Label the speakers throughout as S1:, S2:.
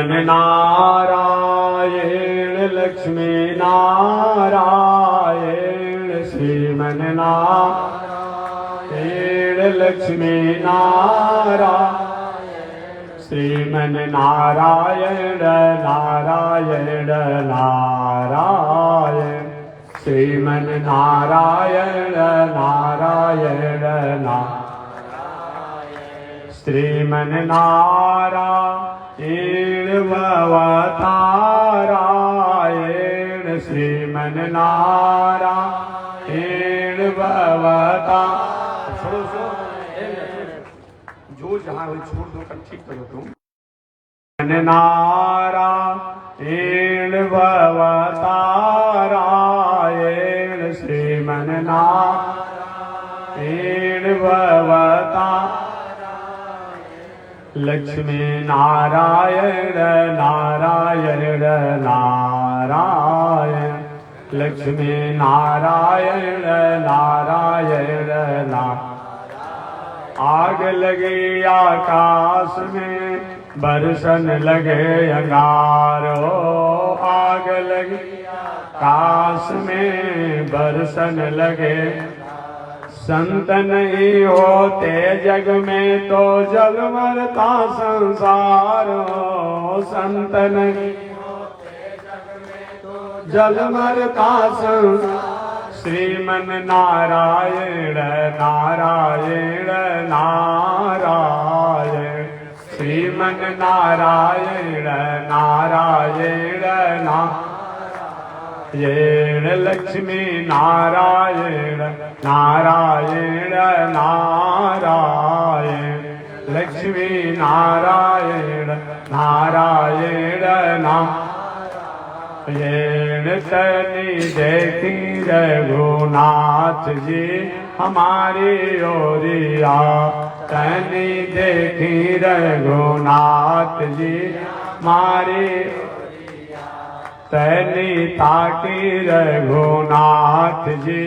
S1: श्रीमन नारायण लक्ष्मी नारायण श्रीमन नारायण लक्ष्मी नारायण श्रीमन नारायण नारायण नारायण श्रीमन नारायण नारायण नारायण श्रीमन नारायण भवतारायण श्रीमन नारायण भवता जो जहाँ छोड़ दो कर ठीक करो तुम नारायण भवतारायण श्रीमन नारायण भवता लक्ष्मी नारायण नारायण नारायण लक्ष्मी नारायण नारायण नारायण आग लगी आकाश में बरसन लगे अंगारो आग लगी आकाश में बरसन लगे संत नहीं होते जग में तो जग मरता संसार हो संत नहीं होते जग में तो जग मरता संसार श्रीमन नारायण नारायण नारायण श्रीमन नारायण नारायण नारायण लक्ष्मी नारायण नारायण नारायण लक्ष्मी नारायण नारायण नारायण तनी देखी रघुनाथ जी हमारी ओरिया तनी देखी रघुनाथ जी हमारी तनी ताकी रघुनाथ जी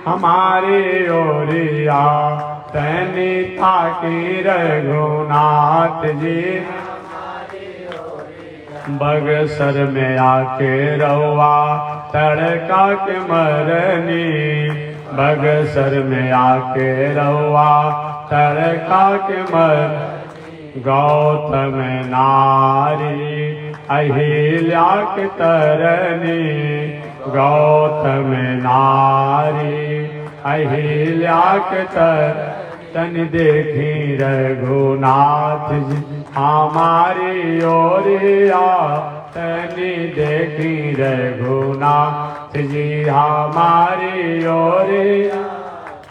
S1: हमारी ओरिया तनी ताकी रघुनाथ जी बगसर में आके रवा तड़का के मरनी बगसर में आके रवा तड़का के मर गौतम नारी अहिल्या के तरनी गौतम नारी अहिल्या के तन देखी रघुनाथ जी हमारी ओरिया तनी देखी रघुनाथ जी हमारी ओरिया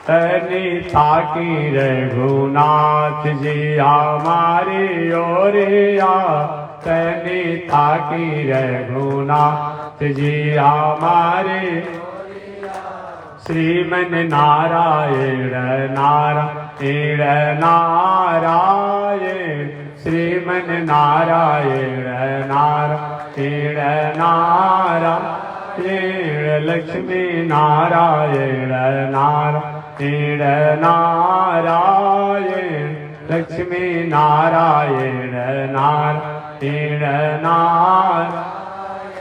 S1: तनी ताकी रघुनाथ जी हमारी ओरिया तनी ताकी रघुनाथ जी हमारी श्रीमन नारायण नारायण नारायण श्रीमन नारायण नारायण नारायण लक्ष्मी नारायण नारायण नारायण लक्ष्मी नारायण नारायण नारायण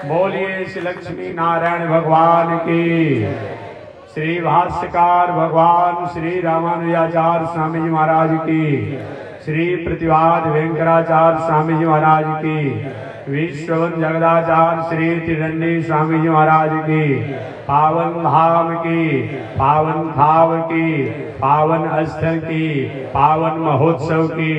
S1: बोलिए श्री लक्ष्मी नारायण भगवान की श्री भाष्यकार भगवान श्री रामानुजाचार्य स्वामी जी महाराज की श्री प्रतिवाद वेंकटाचार्य स्वामी जी महाराज की विश्ववंत जगदाचार्य श्री त्रिदंडी स्वामी जी महाराज की पावन धाम की पावन भाव की पावन स्थल की पावन महोत्सव की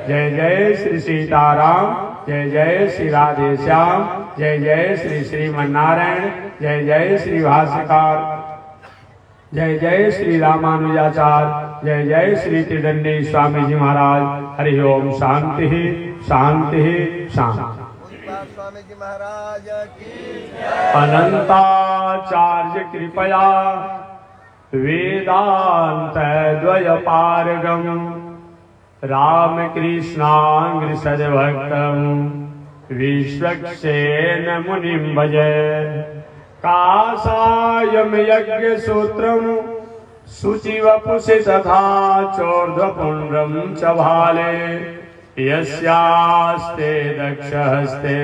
S1: जय जय श्री सीताराम जय जय श्री राधे श्याम जय जय श्री श्रीमन्नारायण जय जय श्री भाष्यकार जय जय श्री रामानुजाचार्य जय जय श्री त्रिदंडी स्वामी जी महाराज हरि ओम शांति शांति शांति
S2: स्वामी जी महाराज की
S1: अनंताचार्य कृपया वेदांत द्वय पारगम रामकृष्णांग्र सद्भक्तम विश्वक्सेन मुनिम भजे कासायम यज्ञ सूत्रम शुचिवपुषि तथा चोर्ध्वपुण्ड्रम च भाले यस्यास्ते दक्षहस्ते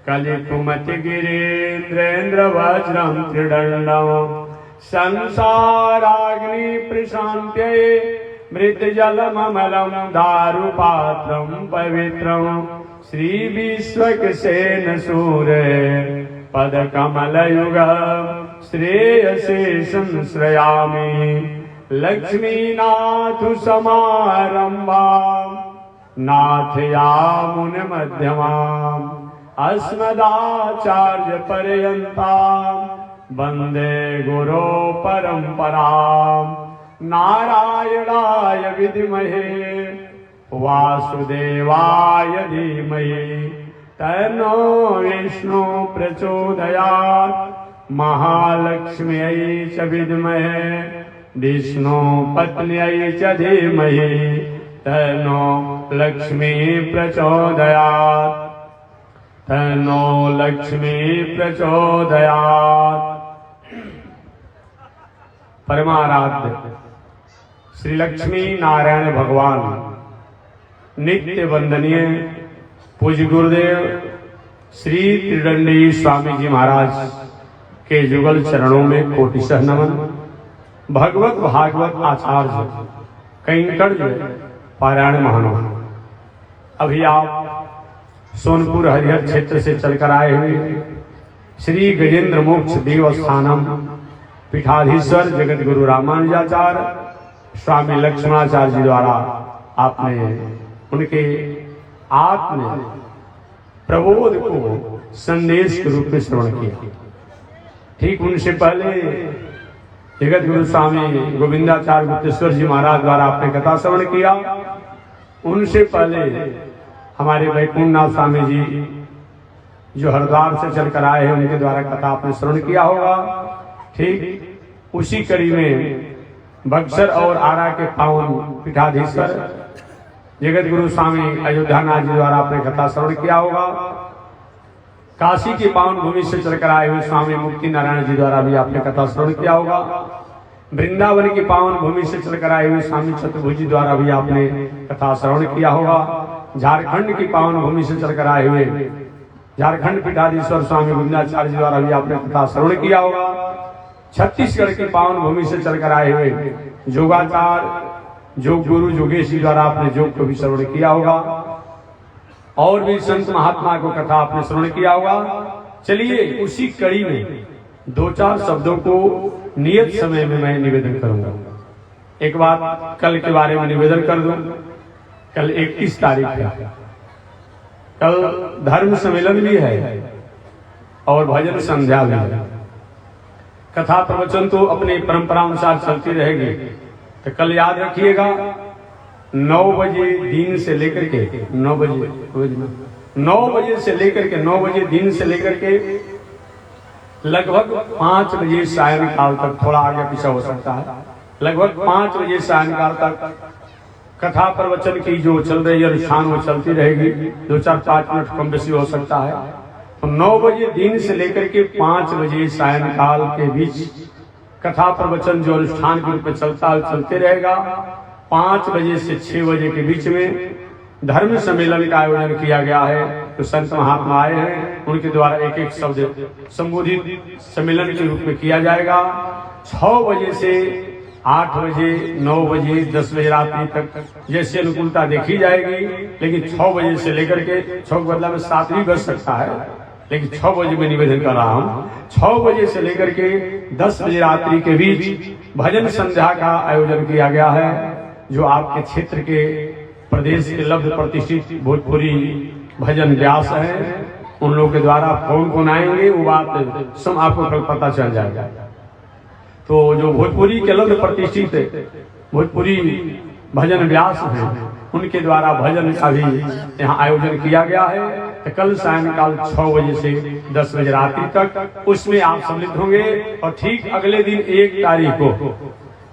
S1: कलिकुमतिगिरीन्द्रेन्द्र वज्रं त्रिदण्डं संसाराग्नि प्रशान्त्यै मृतजलममलं दारुपात्रं पवित्रं श्रीविश्वक्सेन सूरे पदकमलयुग श्रेयसे संश्रयामि लक्ष्मीनाथ समारम्भाम् नाथयामुनमध्यमाम् अस्मदाचार्यपर्यन्ताम् वन्दे गुरो परम्पराम् नारायणाय विद्महे वासुदेवाय धीमहि तन्नो विष्णु प्रचोदयात् महालक्ष्म्यै च विद्महे विष्णु पत्न्यै च धीमहि तन्नो लक्ष्मी प्रचोदयात् तन्नो लक्ष्मी प्रचोदयात्। परमाराध्य श्री लक्ष्मी नारायण भगवान नित्य वंदनीय पूज्य गुरुदेव श्री त्रिदंडी स्वामी जी महाराज के जुगल चरणों में कोटिशः नमन। भगवत भागवत आचार्य कैंकड़ पारायण महानो, अभी आप सोनपुर हरिहर क्षेत्र से चलकर आए हुए श्री गजेंद्र मोक्ष देवस्थानम पीठाधीश्वर जगत गुरु रामानुजाचार्य स्वामी लक्ष्मणाचार्य जी द्वारा आपने उनके आत्म प्रबोध को संदेश के रूप में श्रवण किया। ठीक उनसे पहले जगत गुरु स्वामी गोविंदाचार्य गुप्तेश्वर जी महाराज द्वारा आपने कथा श्रवण किया। उनसे पहले हमारे वैकुंठनाथ स्वामी जी जो हरिद्वार से चलकर आए हैं उनके द्वारा कथा आपने श्रवण किया होगा। ठीक उसी कड़ी में बक्सर और आरा के पावन पीठाधीश्वर जगत गुरु स्वामी अयोध्यानाथ जी द्वारा आपने कथा श्रवण किया होगा। काशी की पावन भूमि से चलकर आए हुए स्वामी मुक्ति नारायण जी द्वारा भी आपने कथा श्रवण किया होगा। वृंदावन की पावन भूमि से चलकर आए हुए स्वामी चतुर्भुजी द्वारा भी आपने कथा श्रवण किया होगा। झारखंड की पावन भूमि से चलकर आए हुए झारखंड पीठाधीश्वर स्वामी गोविंदाचार्य जी द्वारा भी आपने कथा श्रवण किया होगा। छत्तीसगढ़ की पावन भूमि से चलकर आए हुए जोगाचार्य योग गुरु जोगेश जी द्वारा आपने योग को भी श्रवण किया होगा। और भी संत महात्मा को कथा आपने श्रवण किया होगा। चलिए उसी कड़ी में दो चार शब्दों को नियत समय में मैं निवेदन करूंगा। एक बात कल के बारे में निवेदन कर दूं। कल 21 तारीख है, कल धर्म सम्मेलन भी है और भजन संध्या भी है। कथा प्रवचन तो अपनी परंपरा अनुसार चलती रहेगी। तो कल याद रखिएगा 9 बजे दिन से लेकर के 9 बजे से लेकर के 9 बजे दिन से लेकर के लगभग 5 बजे सायंकाल तक, थोड़ा आगे पीछे हो सकता है, लगभग 5 बजे सायंकाल तक कथा प्रवचन की जो चल रही है अनुष्ठान वो चलती रहेगी। 2-4-5 मिनट कम बेसी हो सकता है। तो 9 बजे दिन से लेकर के 5 बजे सायंकाल के बीच कथा प्रवचन जो अनुष्ठान के रूप में चलता है चलते रहेगा। 5 बजे से 6 बजे के बीच में धर्म सम्मेलन का आयोजन किया गया है। तो संत महात्मा आए हैं, उनके द्वारा एक एक शब्द संबोधित सम्मेलन के रूप में किया जाएगा। 6 बजे से 8 बजे 9 बजे 10 बजे रात्रि तक जैसी अनुकूलता देखी जाएगी। लेकिन 6 बजे से लेकर के 6 के बदला में 7 भी बज सकता है, लेकिन 6 बजे में निवेदन कर रहा हूँ। 6 बजे से लेकर के 10 बजे रात्रि के बीच भजन संध्या का आयोजन किया गया है। जो आपके क्षेत्र के प्रदेश के लब्ध प्रतिष्ठित भोजपुरी भजन व्यास हैं, उन लोगों के द्वारा कौन आएंगे वो बात सब आपको कल पता चल जाएगा। तो जो भोजपुरी के लब्ध प्रतिष्ठित भोजपुरी भजन व्यास हैं, उनके द्वारा भजन का भी यहाँ आयोजन किया गया है। तो कल सायंकाल 6 बजे से 10 बजे रात्रि तक उसमें आप सम्मिलित होंगे। और ठीक अगले दिन 1 तारीख को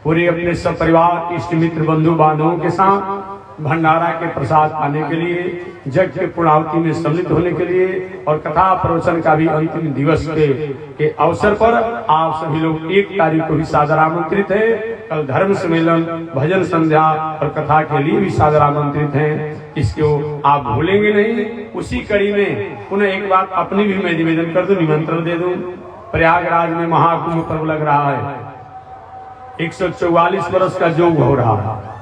S1: पूरे अपने सब परिवार इष्ट मित्र बंधु बांधवों के साथ भंडारा के प्रसाद पाने के लिए, जग के पूर्णाहुति में सम्मिलित होने के लिए और कथा प्रवचन का भी अंतिम दिवस के अवसर पर आप सभी लोग 1 तारीख को भी सादर आमंत्रित हैं। कल धर्म सम्मेलन, भजन संध्या और कथा के लिए भी सादर आमंत्रित हैं। इसको आप भूलेंगे नहीं। उसी कड़ी में पुनः एक बात अपनी भी मैं निवेदन कर दूं, निमंत्रण दे दूं। प्रयागराज में महाकुंभ पर्व लग रहा है। 144 वर्ष का योग हो रहा है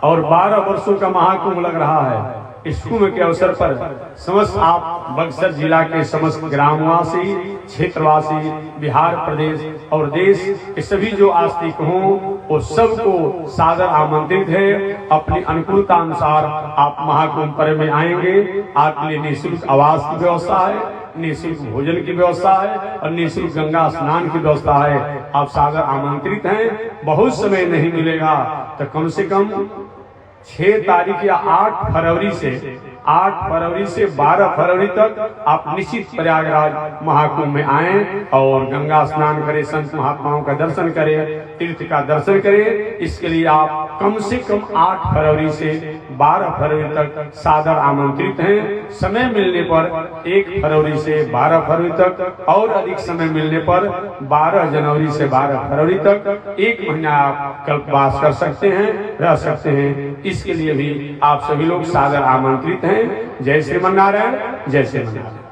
S1: और 12 वर्षों का महाकुंभ लग रहा है। इस कुंभ के अवसर पर समस्त आप बक्सर जिला के समस्त ग्रामवासी, क्षेत्रवासी, बिहार प्रदेश और देश के सभी जो आस्तिक हों वो सबको सादर आमंत्रित है। अपनी अनुकूलता अनुसार आप महाकुंभ पर्व में आएंगे। आपके लिए निःशुल्क आवास की व्यवस्था है, निःशुल्क भोजन की व्यवस्था है और निःशुल्क गंगा स्नान की व्यवस्था है। आप सादर आमंत्रित हैं। बहुत समय नहीं मिलेगा तो कम से कम 6 तारीख या 8 फरवरी से 12 फरवरी तक आप निश्चित प्रयागराज महाकुंभ में आएं और गंगा स्नान करें, संत महात्माओं का दर्शन करें, तीर्थ का दर्शन करें। इसके लिए आप कम से कम 8 फरवरी से 12 फरवरी तक सादर आमंत्रित हैं। समय मिलने पर 1 फरवरी से 12 फरवरी तक और अधिक समय मिलने पर 12 जनवरी से 12 फरवरी तक 1 महीना आप कल्पवास कर सकते हैं, रह सकते हैं। इसके लिए भी आप सभी लोग सादर आमंत्रित हैं। जय श्रीमन्नारायण, जय श्रीमन्नारायण।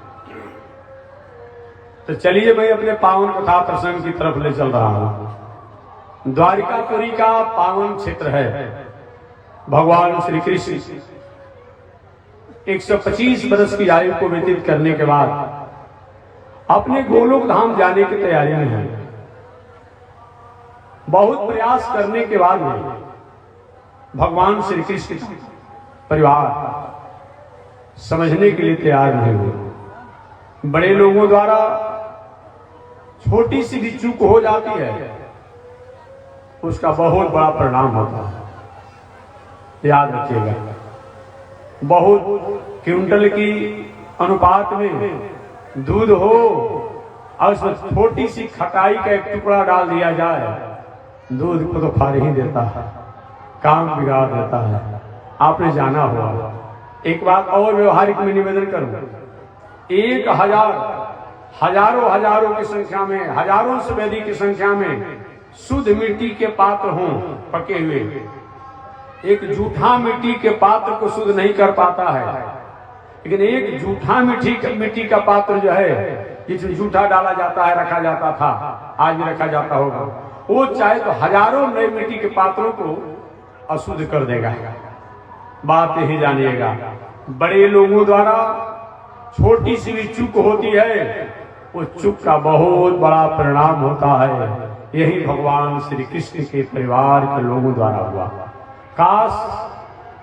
S1: तो चलिए मैं अपने पावन कथा प्रसंग की तरफ ले चल रहा हूं। द्वारिकापुरी का पावन क्षेत्र है। भगवान श्री कृष्ण 125 वर्ष की आयु को व्यतीत करने के बाद अपने गोलोक धाम जाने की तैयारी में है। बहुत प्रयास करने के बाद में भगवान श्री कृष्ण परिवार समझने के लिए तैयार नहीं हुए। बड़े लोगों द्वारा छोटी सी भी चूक हो जाती है, उसका बहुत बड़ा परिणाम होता है। याद रखिएगा, बहुत क्विंटल की अनुपात में दूध हो और उसमें छोटी सी खटाई का एक टुकड़ा डाल दिया जाए, दूध को तो फाड़ ही देता है, काम बिगाड़ देता है। आपने जाना हुआ। एक बात और व्यवहारिक में निवेदन करूं, 1000 हजारों की संख्या में, हजारों से अधिक की संख्या में शुद्ध मिट्टी के पात्र हों पके हुए, एक जूठा मिट्टी के पात्र को शुद्ध नहीं कर पाता है। लेकिन एक जूठा मिट्टी का पात्र जो है, जिसमें जूठा डाला जाता है, रखा जाता था, आज भी रखा जाता होगा, वो चाहे तो हजारों नए मिट्टी के पात्रों को अशुद्ध कर देगा। बात यही जानिएगा, बड़े लोगों द्वारा छोटी सी भी चूक होती है, उस चूक का बहुत बड़ा परिणाम होता है। यही भगवान श्री कृष्ण के परिवार के लोगों द्वारा हुआ। काश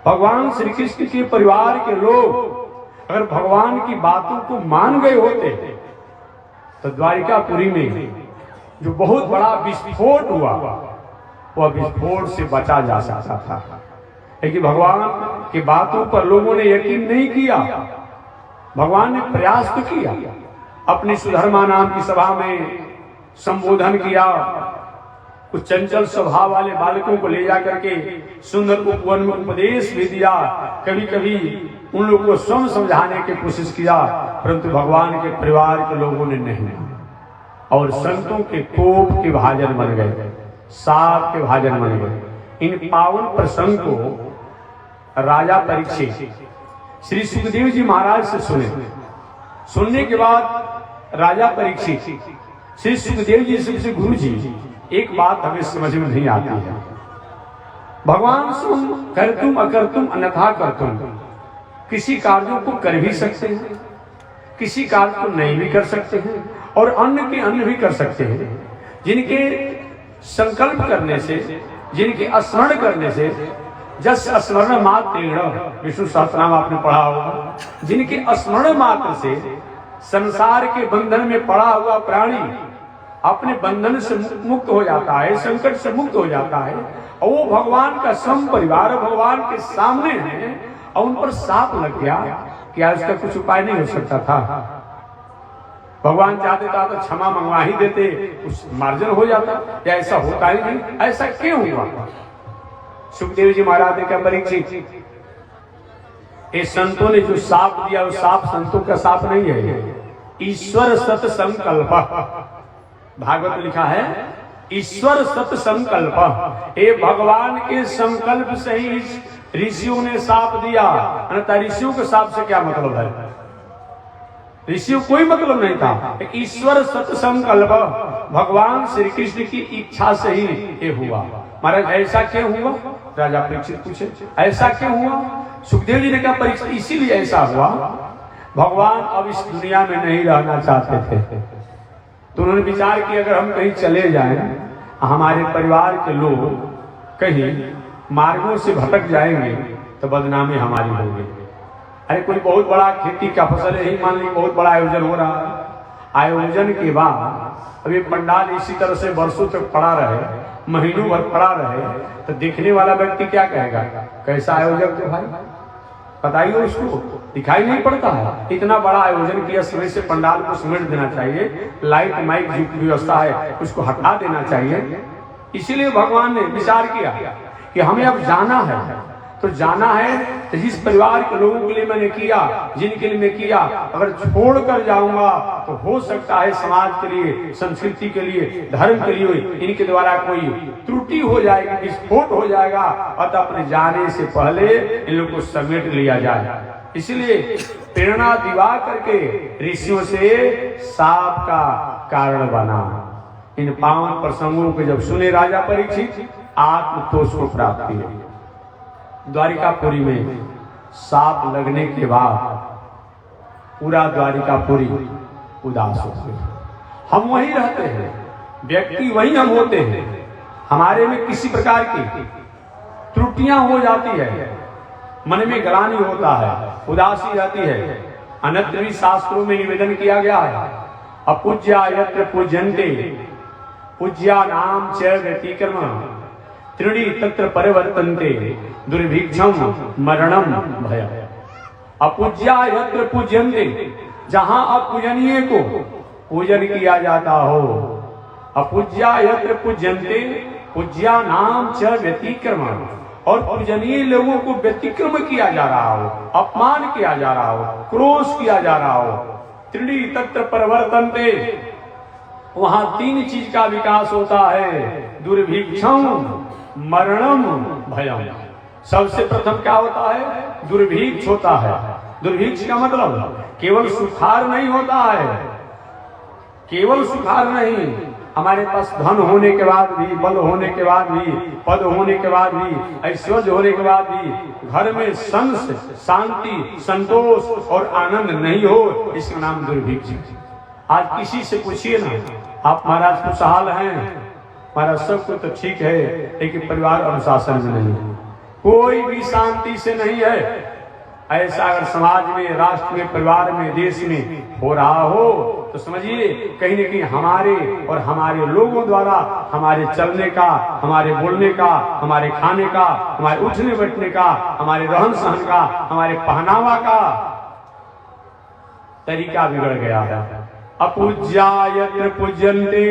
S1: भगवान श्री कृष्ण के परिवार के लोग अगर भगवान की बातों को मान गए होते तो द्वारिकापुरी में जो बहुत बड़ा विस्फोट हुआ, वह विस्फोट से बचा जा सकता था। लेकिन भगवान की बातों पर लोगों ने यकीन नहीं किया। भगवान ने प्रयास तो किया, अपनी सुधर्मा नाम की सभा में संबोधन किया, कुछ चंचल स्वभाव वाले बालकों को ले जाकर के सुंदर उपवन में उपदेश भी दिया, कभी कभी उन लोगों को स्वयं समझाने की कोशिश किया, परंतु भगवान के परिवार के लोगों ने नहीं, और संतों के कोप के भाजन बन गए, साप के भाजन बन गए। इन पावन प्रसंग को राजा परीक्षित श्री सुखदेव जी महाराज से सुनने के बाद राजा परीक्षित श्री सुखदेव जी से गुरु जी, एक बात हमें समझ में नहीं आती है, भगवान स्वयं करतुम अकर्तुम अन्यथा करतुम, किसी कार्यों को कर भी सकते हैं, किसी कार्य को नहीं भी कर सकते हैं, और अन्य के अन्य भी कर सकते हैं। जिनके संकल्प करने से, जिनके स्मरण करने से, जस स्मरण मात्र, विष्णु सहस्त्रनाम आपने पढ़ा होगा, जिनके स्मरण मात्र से संसार के बंधन में पड़ा हुआ प्राणी अपने बंधन से मुक्त हो जाता है, संकट से मुक्त हो जाता है, और वो भगवान का सम परिवार भगवान के सामने है और उन पर साप लग गया, क्या इसका कुछ उपाय नहीं हो सकता था? भगवान चाहते था तो क्षमा मंगवा ही देते, कुछ मार्जन हो जाता, या ऐसा होता ही नहीं, ऐसा क्यों हुआ? सुखदेव जी महाराज ने कहा परीक्षित, ये संतों ने जो साप दिया वो साप संतों का साप नहीं है, ईश्वर सत संकल्प। भागवत में लिखा है ईश्वर सत संकल्प, ये भगवान के संकल्प से ही ऋषियों ने साप दिया, अन्यथा ऋषियों के साप से क्या मतलब है? ऋषियों कोई मतलब नहीं था। ईश्वर सत संकल्प, भगवान श्री कृष्ण की इच्छा से ही ये हुआ। महाराज ऐसा क्यों हुआ? राजा परीक्षित पूछे ऐसा क्यों हुआ? सुखदेव जी ने कहा परीक्षित इसीलिए ऐसा हुआ, भगवान अब इस दुनिया में नहीं रहना चाहते थे, तो उन्होंने विचार किया अगर हम कहीं चले जाएं, हमारे परिवार के लोग कहीं मार्गों से भटक जाएंगे तो बदनामी हमारी होगी। अरे कोई बहुत बड़ा खेती का फसल है, मान ली बहुत बड़ा आयोजन हो रहा है, आयोजन के बाद अभी पंडाल इसी तरह से वर्षों तक पड़ा रहे, महीनों भर पड़ा रहे, तो देखने वाला व्यक्ति क्या कहेगा? कैसा आयोजक थे भाई, बताइए उसको दिखाई नहीं पड़ता है। इतना बड़ा आयोजन किया, समय से पंडाल को समेट देना चाहिए, लाइट माइक जो व्यवस्था है उसको हटा देना चाहिए। इसीलिए भगवान ने विचार किया कि हमें अब जाना है, तो जाना है तो जिस परिवार के लोगों के लिए मैंने किया, जिनके लिए मैं किया, अगर छोड़ कर जाऊंगा तो हो सकता है समाज के लिए, संस्कृति के लिए, धर्म के लिए इनके द्वारा कोई त्रुटि हो जाएगी, विस्फोट हो जाएगा, अतः अपने जाने से पहले इन लोगों को समेट लिया जाए। इसलिए प्रेरणा दिवा करके ऋषियों से साप का कारण बना। इन पावन प्रसंगों को जब सुने राजा परीक्षित, आत्मतोष को प्राप्ति हुई। द्वारिकापुरी में साप लगने के बाद पूरा द्वारिकापुरी उदास हो गए। हम वहीं रहते हैं, व्यक्ति वही हम होते हैं, हमारे में किसी प्रकार की त्रुटियां हो जाती है, मन में ग्लानि होता है, उदासी रहती है। अन्यत्र भी शास्त्रों में निवेदन किया गया है, अपूज्या यत्र पूज्यन्ते पूज्या नाम च व्यतिक्रम त्रिणी तत्र परिवर्तन्ते दुर्भिक्षम मरणम भय। अपूज्या यत्र पूज्यन्ते, जहां अपूजनीय को पूजन किया जाता हो, अपूज्या यत्र पूज्यन्ते पूज्या नाम च व्यतिक्रम, और पूजनीय लोगों को व्यतिक्रम किया जा रहा हो, अपमान किया जा रहा हो, क्रोध किया जा रहा हो। त्रिणी तत्र परिवर्तन्ते, वहां तीन चीज का विकास होता है, दुर्भिक्षम मरणम भयम। सबसे प्रथम क्या होता है? दुर्भिक्ष होता है। दुर्भिक्ष का मतलब केवल सुखार नहीं होता है, केवल सुखार नहीं, हमारे पास धन होने के बाद भी, बल होने के बाद भी, पद होने के बाद भी, ऐश्वर्य होने के बाद भी घर में संस शांति संतोष और आनंद नहीं हो, इसका नाम दुर्भिक्ष। आज किसी से पूछिए ना, आप महाराज खुशहाल हैं? महाराज सब कुछ तो ठीक है, लेकिन परिवार अनुशासन में नहीं, कोई भी शांति से नहीं है। ऐसा अगर समाज में, राष्ट्र में, परिवार में, देश में हो रहा हो तो समझिए कहीं न कहीं हमारे और हमारे लोगों द्वारा हमारे चलने का, हमारे बोलने का, हमारे खाने का, हमारे उठने बैठने का, हमारे रहन सहन का, हमारे पहनावा का तरीका बिगड़ गया है। अपूज्या यत्र पूज्यन्ते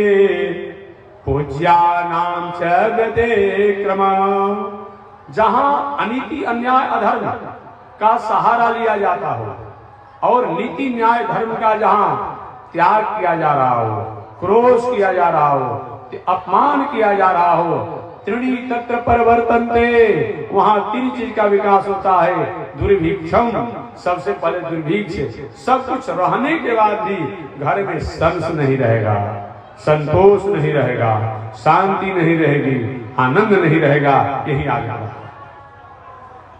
S1: पूज्या नाम च व्यतिक्रम, जहां अनीति अन्याय अधर्म का सहारा लिया जाता हो और नीति न्याय धर्म का जहां त्याग किया जा रहा हो, क्रोध किया जा रहा हो, अपमान किया जा रहा हो, त्रिणी तत्र परिवर्तन्ते, वहां तीन चीज का विकास होता है। दुर्भिक्षम, सबसे पहले दुर्भिक्ष, सब कुछ रहने के बाद भी घर में संस नहीं रहेगा, संतोष नहीं रहेगा, शांति नहीं रहेगी, आनंद नहीं रहेगा, यही आ जाएगा।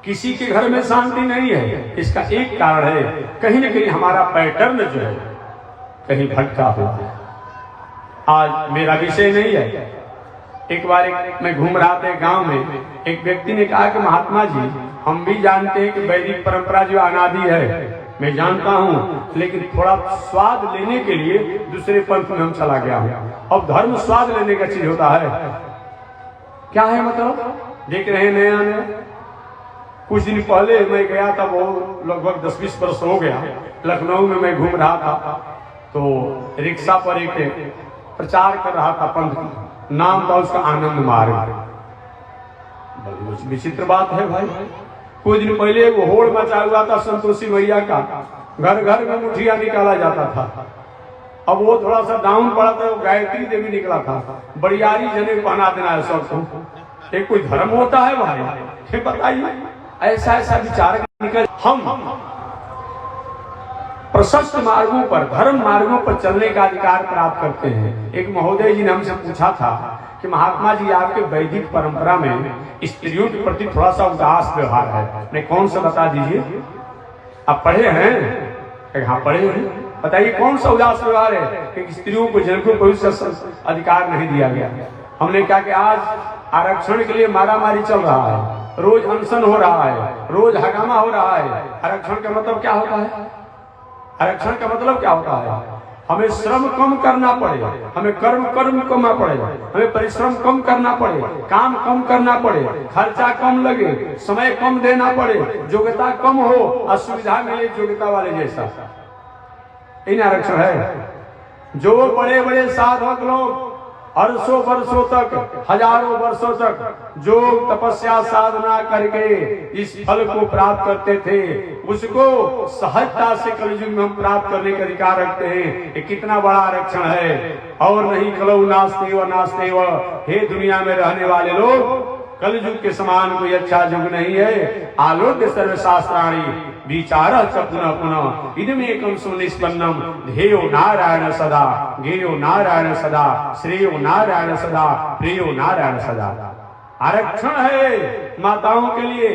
S1: किसी के घर में शांति नहीं है, इसका एक कारण है कहीं न कहीं हमारा पैटर्न जो है कहीं भटका हुआ है। आज मेरा विषय नहीं है। एक बार मैं घूम रहा था गांव में, एक व्यक्ति ने कहा कि महात्मा जी, हम भी जानते हैं कि वैदिक परंपरा जो अनादि है, मैं जानता हूँ, लेकिन थोड़ा स्वाद लेने के लिए दूसरे पंथ में हम चला गया हूँ। अब धर्म स्वाद लेने का चीज होता है, क्या है मतलब? देख रहे हैं नया नया। कुछ दिन पहले मैं गया था, वो लगभग 10-20 वर्ष हो गया, लखनऊ में मैं घूम रहा था, तो रिक्शा पर एक प्रचार कर रहा था पंथ, नाम था उसका आनंद मार्ग। बड़ी विचित्र बात है भाई। कुछ दिन पहले वो होड़ मचा हुआ था संतोषी मैया का, घर घर में मुठिया निकाला जाता था। अब वो थोड़ा सा डाउन पड़ा था, वो गायत्री देवी निकला था। बड़ियारी जने पहना देना है सबको, एक कोई धर्म होता है भाई? बताइए, ऐसा ऐसा विचार निकल। हम प्रशस्त मार्गों पर, धर्म मार्गों पर चलने का अधिकार प्राप्त करते हैं। एक महोदय जी ने हमसे पूछा था कि महात्मा जी आपके वैदिक परंपरा में स्त्रियों के प्रति थोड़ा सा उदास व्यवहार है, नहीं कौन सा बता दीजिए। आप पढ़े हैं? हाँ पढ़े हैं। बताइए कौन सा उदास व्यवहार है कि स्त्रियों को जनकों को अधिकार नहीं दिया गया। हमने कहा कि आज आरक्षण के लिए मारामारी चल रहा है, रोज अनशन हो रहा है, रोज हंगामा हो रहा है। आरक्षण का मतलब क्या होता है? आरक्षण का मतलब क्या होता है? हमें श्रम कम करना पड़े, हमें कर्म करना पड़े, हमें परिश्रम कम करना पड़े, काम कम करना पड़े, खर्चा कम लगे, समय कम देना पड़े, योग्यता कम हो, असुविधा मिले योग्यता वाले जैसा। इन आरक्षण है। जो बड़े बड़े साधक लोग अरसों वर्षों तक, हजारों वर्षों तक जो तपस्या साधना करके इस फल को प्राप्त करते थे, उसको सहजता से कलयुग में हम प्राप्त करने का अधिकार रखते हैं। ये कितना बड़ा आरक्षण है। और नहीं कलौ नास्ते व, हे दुनिया में रहने वाले लोग, कलयुग के समान कोई अच्छा युग नहीं है। आलोक्य सर्वशास्त्राणि विचार पुनः पुनः इदमेकं सुनिष्पन्नम ध्येयो नारायण सदा, गेयो नारायण सदा, श्रेयो नारायण सदा, प्रियो नारायण सदा। आरक्षण है माताओं के लिए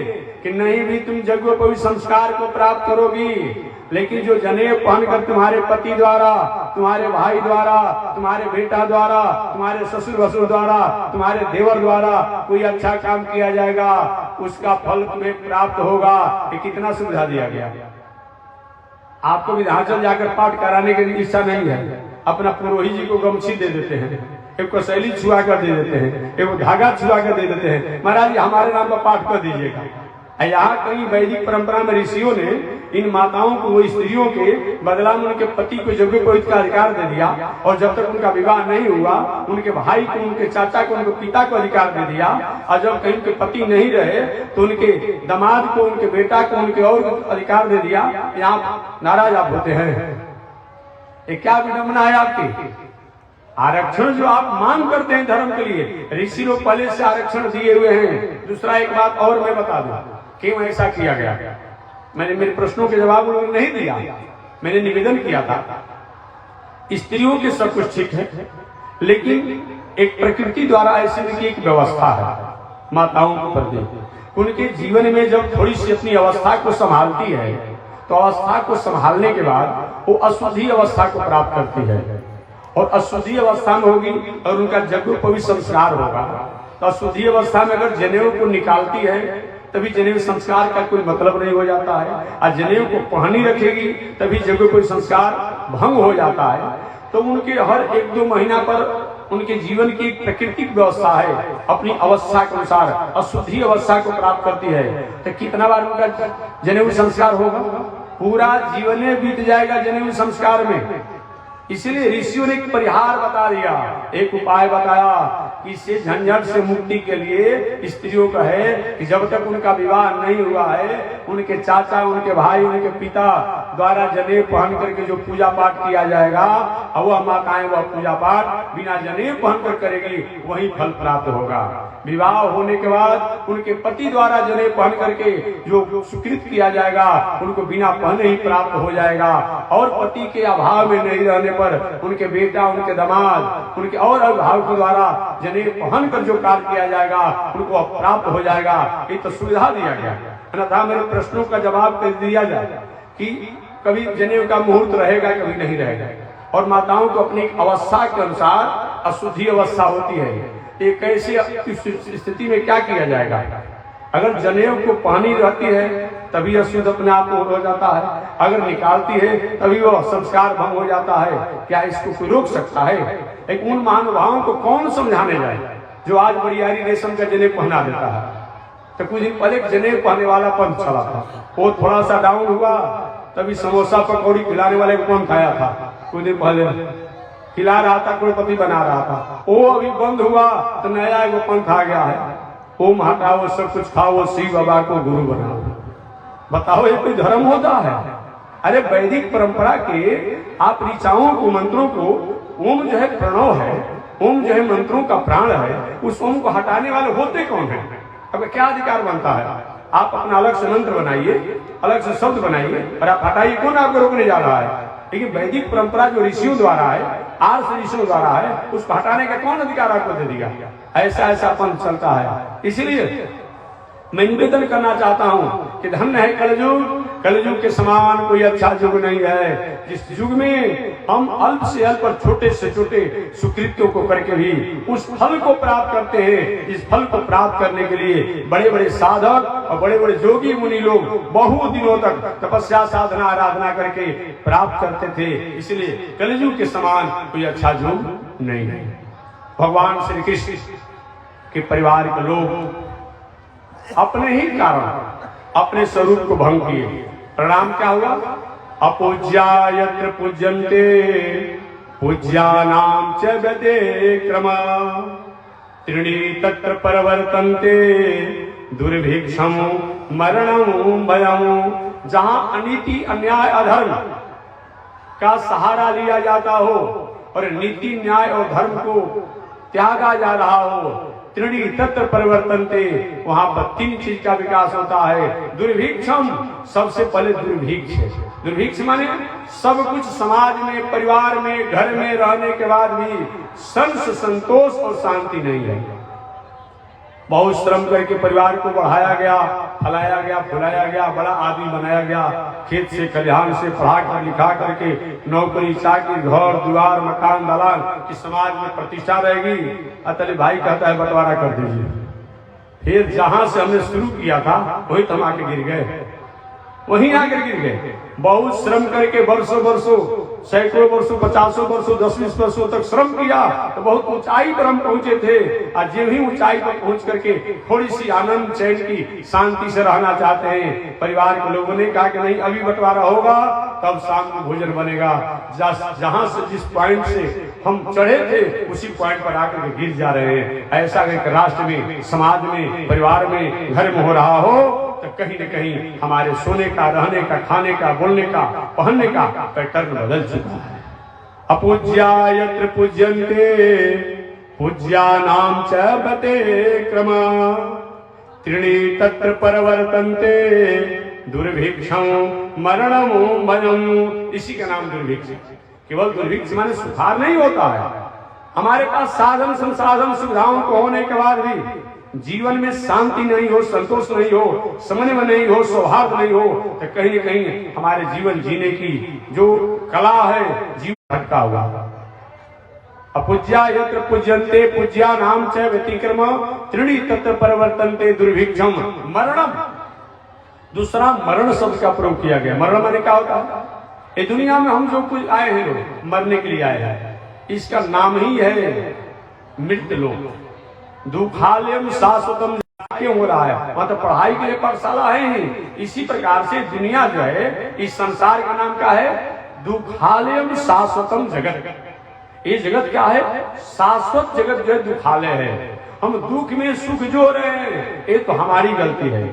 S1: कि नहीं भी तुम यज्ञोपवीत संस्कार को प्राप्त करोगी, लेकिन जो जनेऊ पहनकर तुम्हारे पति द्वारा, तुम्हारे भाई द्वारा, तुम्हारे बेटा द्वारा, तुम्हारे ससुर भसुर द्वारा, तुम्हारे देवर द्वारा कोई अच्छा काम किया जाएगा, उसका फल तुम्हें प्राप्त होगा। ये कितना सुविधा दिया गया। आपको विधानसभा जाकर पाठ कराने की इच्छा नहीं है, अपना पुरोहित जी को गमछी दे देते हैं, एक को शैली छुआ कर दे देते हैं, एक धागा छुआ कर दे देते हैं, महाराज जी हमारे नाम पर पाठ कर दीजिएगा। यहाँ कई वैदिक परंपरा में ऋषियों ने इन माताओं को, वो स्त्रियों के बदला में उनके पति को यज्ञोपवीत का अधिकार दे दिया, और जब तक उनका विवाह नहीं हुआ उनके भाई को, उनके चाचा को, उनके पिता को अधिकार दे दिया, और जब कहीं उनके पति नहीं रहे तो उनके दामाद को, उनके बेटा को, उनके और अधिकार दे दिया। यहाँ नाराज आप होते हैं। ये क्या विडंबना है आपकी? आरक्षण जो आप मांग करते हैं धर्म के लिए, ऋषि लोग पहले से आरक्षण दिए हुए हैं। दूसरा एक बात और मैं बता दूं, क्यों ऐसा किया गया। मैंने मेरे प्रश्नों के जवाब उन्होंने नहीं दिया। मैंने निवेदन किया था, स्त्रियों के सब कुछ ठीक है, लेकिन एक प्रकृति द्वारा ऐसी एक व्यवस्था है माताओं के प्रति। उनके जीवन में जब थोड़ी सी अपनी अवस्था को संभालती है, तो अवस्था को संभालने के बाद वो अशुद्धि अवस्था को प्राप्त करती है, और अशुद्धि अवस्था में होगी और उनका यज्ञोपवीत संस्कार होगा। तो अशुद्धि अवस्था में अगर जनेऊ को निकालती है तभी जनेऊ संस्कार का कोई मतलब नहीं हो जाता है, और जनेऊ को पहनी रखेगी तभी यज्ञोपवीत संस्कार भंग हो जाता है। तो उनके हर 1-2 महीना पर उनके जीवन की एक प्राकृतिक व्यवस्था है, अपनी अवस्था के अनुसार अशुद्धि अवस्था को प्राप्त करती है। तो कितना बार उनका जनेऊ संस्कार होगा? पूरा जीवन बीत जाएगा जनेऊ संस्कार में। इसलिए ऋषियों ने एक परिहार बता दिया, एक उपाय बताया कि इससे झंझट से मुक्ति के लिए स्त्रियों का है कि जब तक उनका विवाह नहीं हुआ है, उनके चाचा, उनके भाई, उनके पिता द्वारा जनेऊ पहन करके जो पूजा पाठ किया जाएगा, और वह माताएं वह पूजा पाठ बिना जनेऊ पहनकर करेगी, वही फल प्राप्त होगा। विवाह होने के बाद उनके पति द्वारा जनेऊ पहन करके जो स्वीकृत किया जाएगा, उनको बिना पहने ही प्राप्त हो जाएगा। और पति के अभाव में नहीं रहने पर उनके बेटा, उनके दामाद, उनके और अभिभावकों द्वारा जनेऊ पहन कर जो कार्य किया जाएगा उनको प्राप्त हो जाएगा। ये तो सुविधा दिया गया है। अन्यथा मेरे प्रश्नों का जवाब कर दिया जाए कि कभी जनेऊ का मुहूर्त रहेगा, कभी नहीं रहेगा। और माताओं को अपनी अवस्था के अनुसार अशुद्धि अवस्था होती है। एक ऐसी स्थिति में क्या किया जाएगा? अगर जनेऊ को पहनी रहती है तभी अशुद्ध अपने आप हो जाता है, अगर निकालती है तभी वो संस्कार भंग हो जाता है। क्या इसको कोई रोक सकता है? एक उन महानुभावों को कौन समझाने जाए जो आज बड़ियारी रेशम का जनेऊ पहना देता है। तो कुछ दिन पहले जनेऊ पहनने वाला पंथ चला था, वो थोड़ा सा डाउन हुआ, तभी समोसा पकौड़ी खिलाने वाले को पंथ आया था। कुछ दिन पहले खिला रहा था, करोड़पति बना रहा था, वो अभी बंद हुआ तो नया एगो पंथ आ गया है। ओम हटाओ सब कुछ खाओ शिव बाबा को गुरु बनाओ। बताओ ये कोई धर्म होता है? अरे वैदिक परंपरा के आप ऋचाओं को मंत्रों को, ओम जो है प्रणव है, ओम जो है मंत्रों का प्राण है, उस ओम को हटाने वाले होते कौन है? अब क्या अधिकार बनता है? आप अपना अलग से मंत्र बनाइए, अलग से शब्द बनाइए और आप हटाइए, कौन आपको रोकने जा रहा है? लेकिन वैदिक परंपरा जो ऋषियों द्वारा है, आर्ष ऋषियों द्वारा है, उसको हटाने का कौन अधिकार आपको दे देगा? ऐसा ऐसा पंथ चलता है। इसलिए मैं निवेदन करना चाहता हूं कि धन्य है कलयुग, कलयुग के समान कोई अच्छा युग नहीं है, जिस युग में हम अल्प से अल्प और छोटे से छोटे सुकृत्यों को करके भी उस फल को प्राप्त करते हैं। इस फल को प्राप्त करने के लिए बड़े बड़े साधक और बड़े बड़े योगी मुनि लोग बहुत दिनों तक तपस्या साधना आराधना करके प्राप्त करते थे। इसलिए कलयुग के समान कोई अच्छा युग नहीं है। भगवान श्री कृष्ण के परिवार के लोग अपने ही कारण अपने स्वरूप को भंग किए। परिणाम क्या हुआ? अपूज्या यत्र पूज्यन्ते पूज्यानां च गते क्रम त्रीणि तत्र परवर्तन्ते दुर्भिक्षम मरणं भयम्। जहां अनीति अन्याय अधर्म का सहारा लिया जाता हो और नीति न्याय और धर्म को त्यागा जा रहा हो, त्रिणी तत्र परिवर्तनते, वहां पर तीन चीज का विकास होता है। दुर्भिक्षम, सबसे पहले दुर्भिक्ष है। दुर्भिक्ष माने सब कुछ समाज में, परिवार में, घर में रहने के बाद भी संस संतोष और शांति नहीं है। बहुत श्रम करके परिवार को बढ़ाया गया, फलाया गया, फुलाया गया, बड़ा आदमी बनाया गया, खेत से खलिहान से पढ़ा कर लिखा करके नौकरी चाकरी, घर द्वार, मकान दलान की समाज में प्रतिष्ठा रहेगी। अतले भाई कहता है बंटवारा कर दीजिए। फिर जहां से हमने शुरू किया था वही तो हम आके गिर गए, वहीं आकर गिर गए। बहुत श्रम करके वर्षों वर्षों, सैकड़ों वर्षों, 50 वर्षों, 10-20 वर्षों तक श्रम किया तो बहुत ऊंचाई पर हम पहुंचे थे। आज जो ही ऊंचाई पर पहुंच करके थोड़ी सी आनंद चैन की शांति से रहना चाहते हैं। परिवार के लोगों ने कहा कि नहीं, अभी बंटवारा होगा तब शाम को भोजन बनेगा। जहां से जिस पॉइंट से हम चढ़े थे उसी पॉइंट पर आकर के गिर जा रहे हैं। ऐसा एक राष्ट्र में, समाज में, परिवार में, घर में हो रहा हो तो कहीं न कहीं हमारे सोने का, रहने का, खाने का, बोलने का, पहनने का पैटर्न बदल चुका है। अपूज्या यत्र पूज्यन्ते पूज्यानां च गते क्रम त्रीणि तत्र परिवर्तन्ते दुर्भिक्षं मरणं भयम्। इसी का नाम दुर्भिक्ष। केवल दुर्भिक्ष माने सुधार नहीं होता है। हमारे पास साधन संसाधन सुविधाओं को होने के बाद भी जीवन में शांति नहीं हो, संतोष नहीं हो, समन्वय नहीं हो, सौहार्द नहीं हो तो कहीं न कहीं हमारे जीवन जीने की जो कला है जीवन भटका हुआ। अपूज्या यत्र पूज्यन्ते पूज्यानां च व्यतिक्रम त्रीणि तत्र परिवर्तन्ते दुर्भिक्षम मरणम। दूसरा मरण शब्द का प्रयोग किया गया। मरण माने क्या होता है? ये दुनिया में हम जो कुछ आए हैं लोग मरने के लिए आए हैं, इसका नाम ही है मृत्यु लोक। दुखालयम शाश्वतम क्यों हो रहा है? मतलब पढ़ाई के लिए पाठशाला है ही। इसी प्रकार से दुनिया जो है, इस संसार का नाम क्या है? दुखालयम शाश्वतम जगत। ये जगत क्या है? शाश्वत जगत जो है दुखालय है। हम दुख में सुख जो रहे हैं ये तो हमारी गलती है,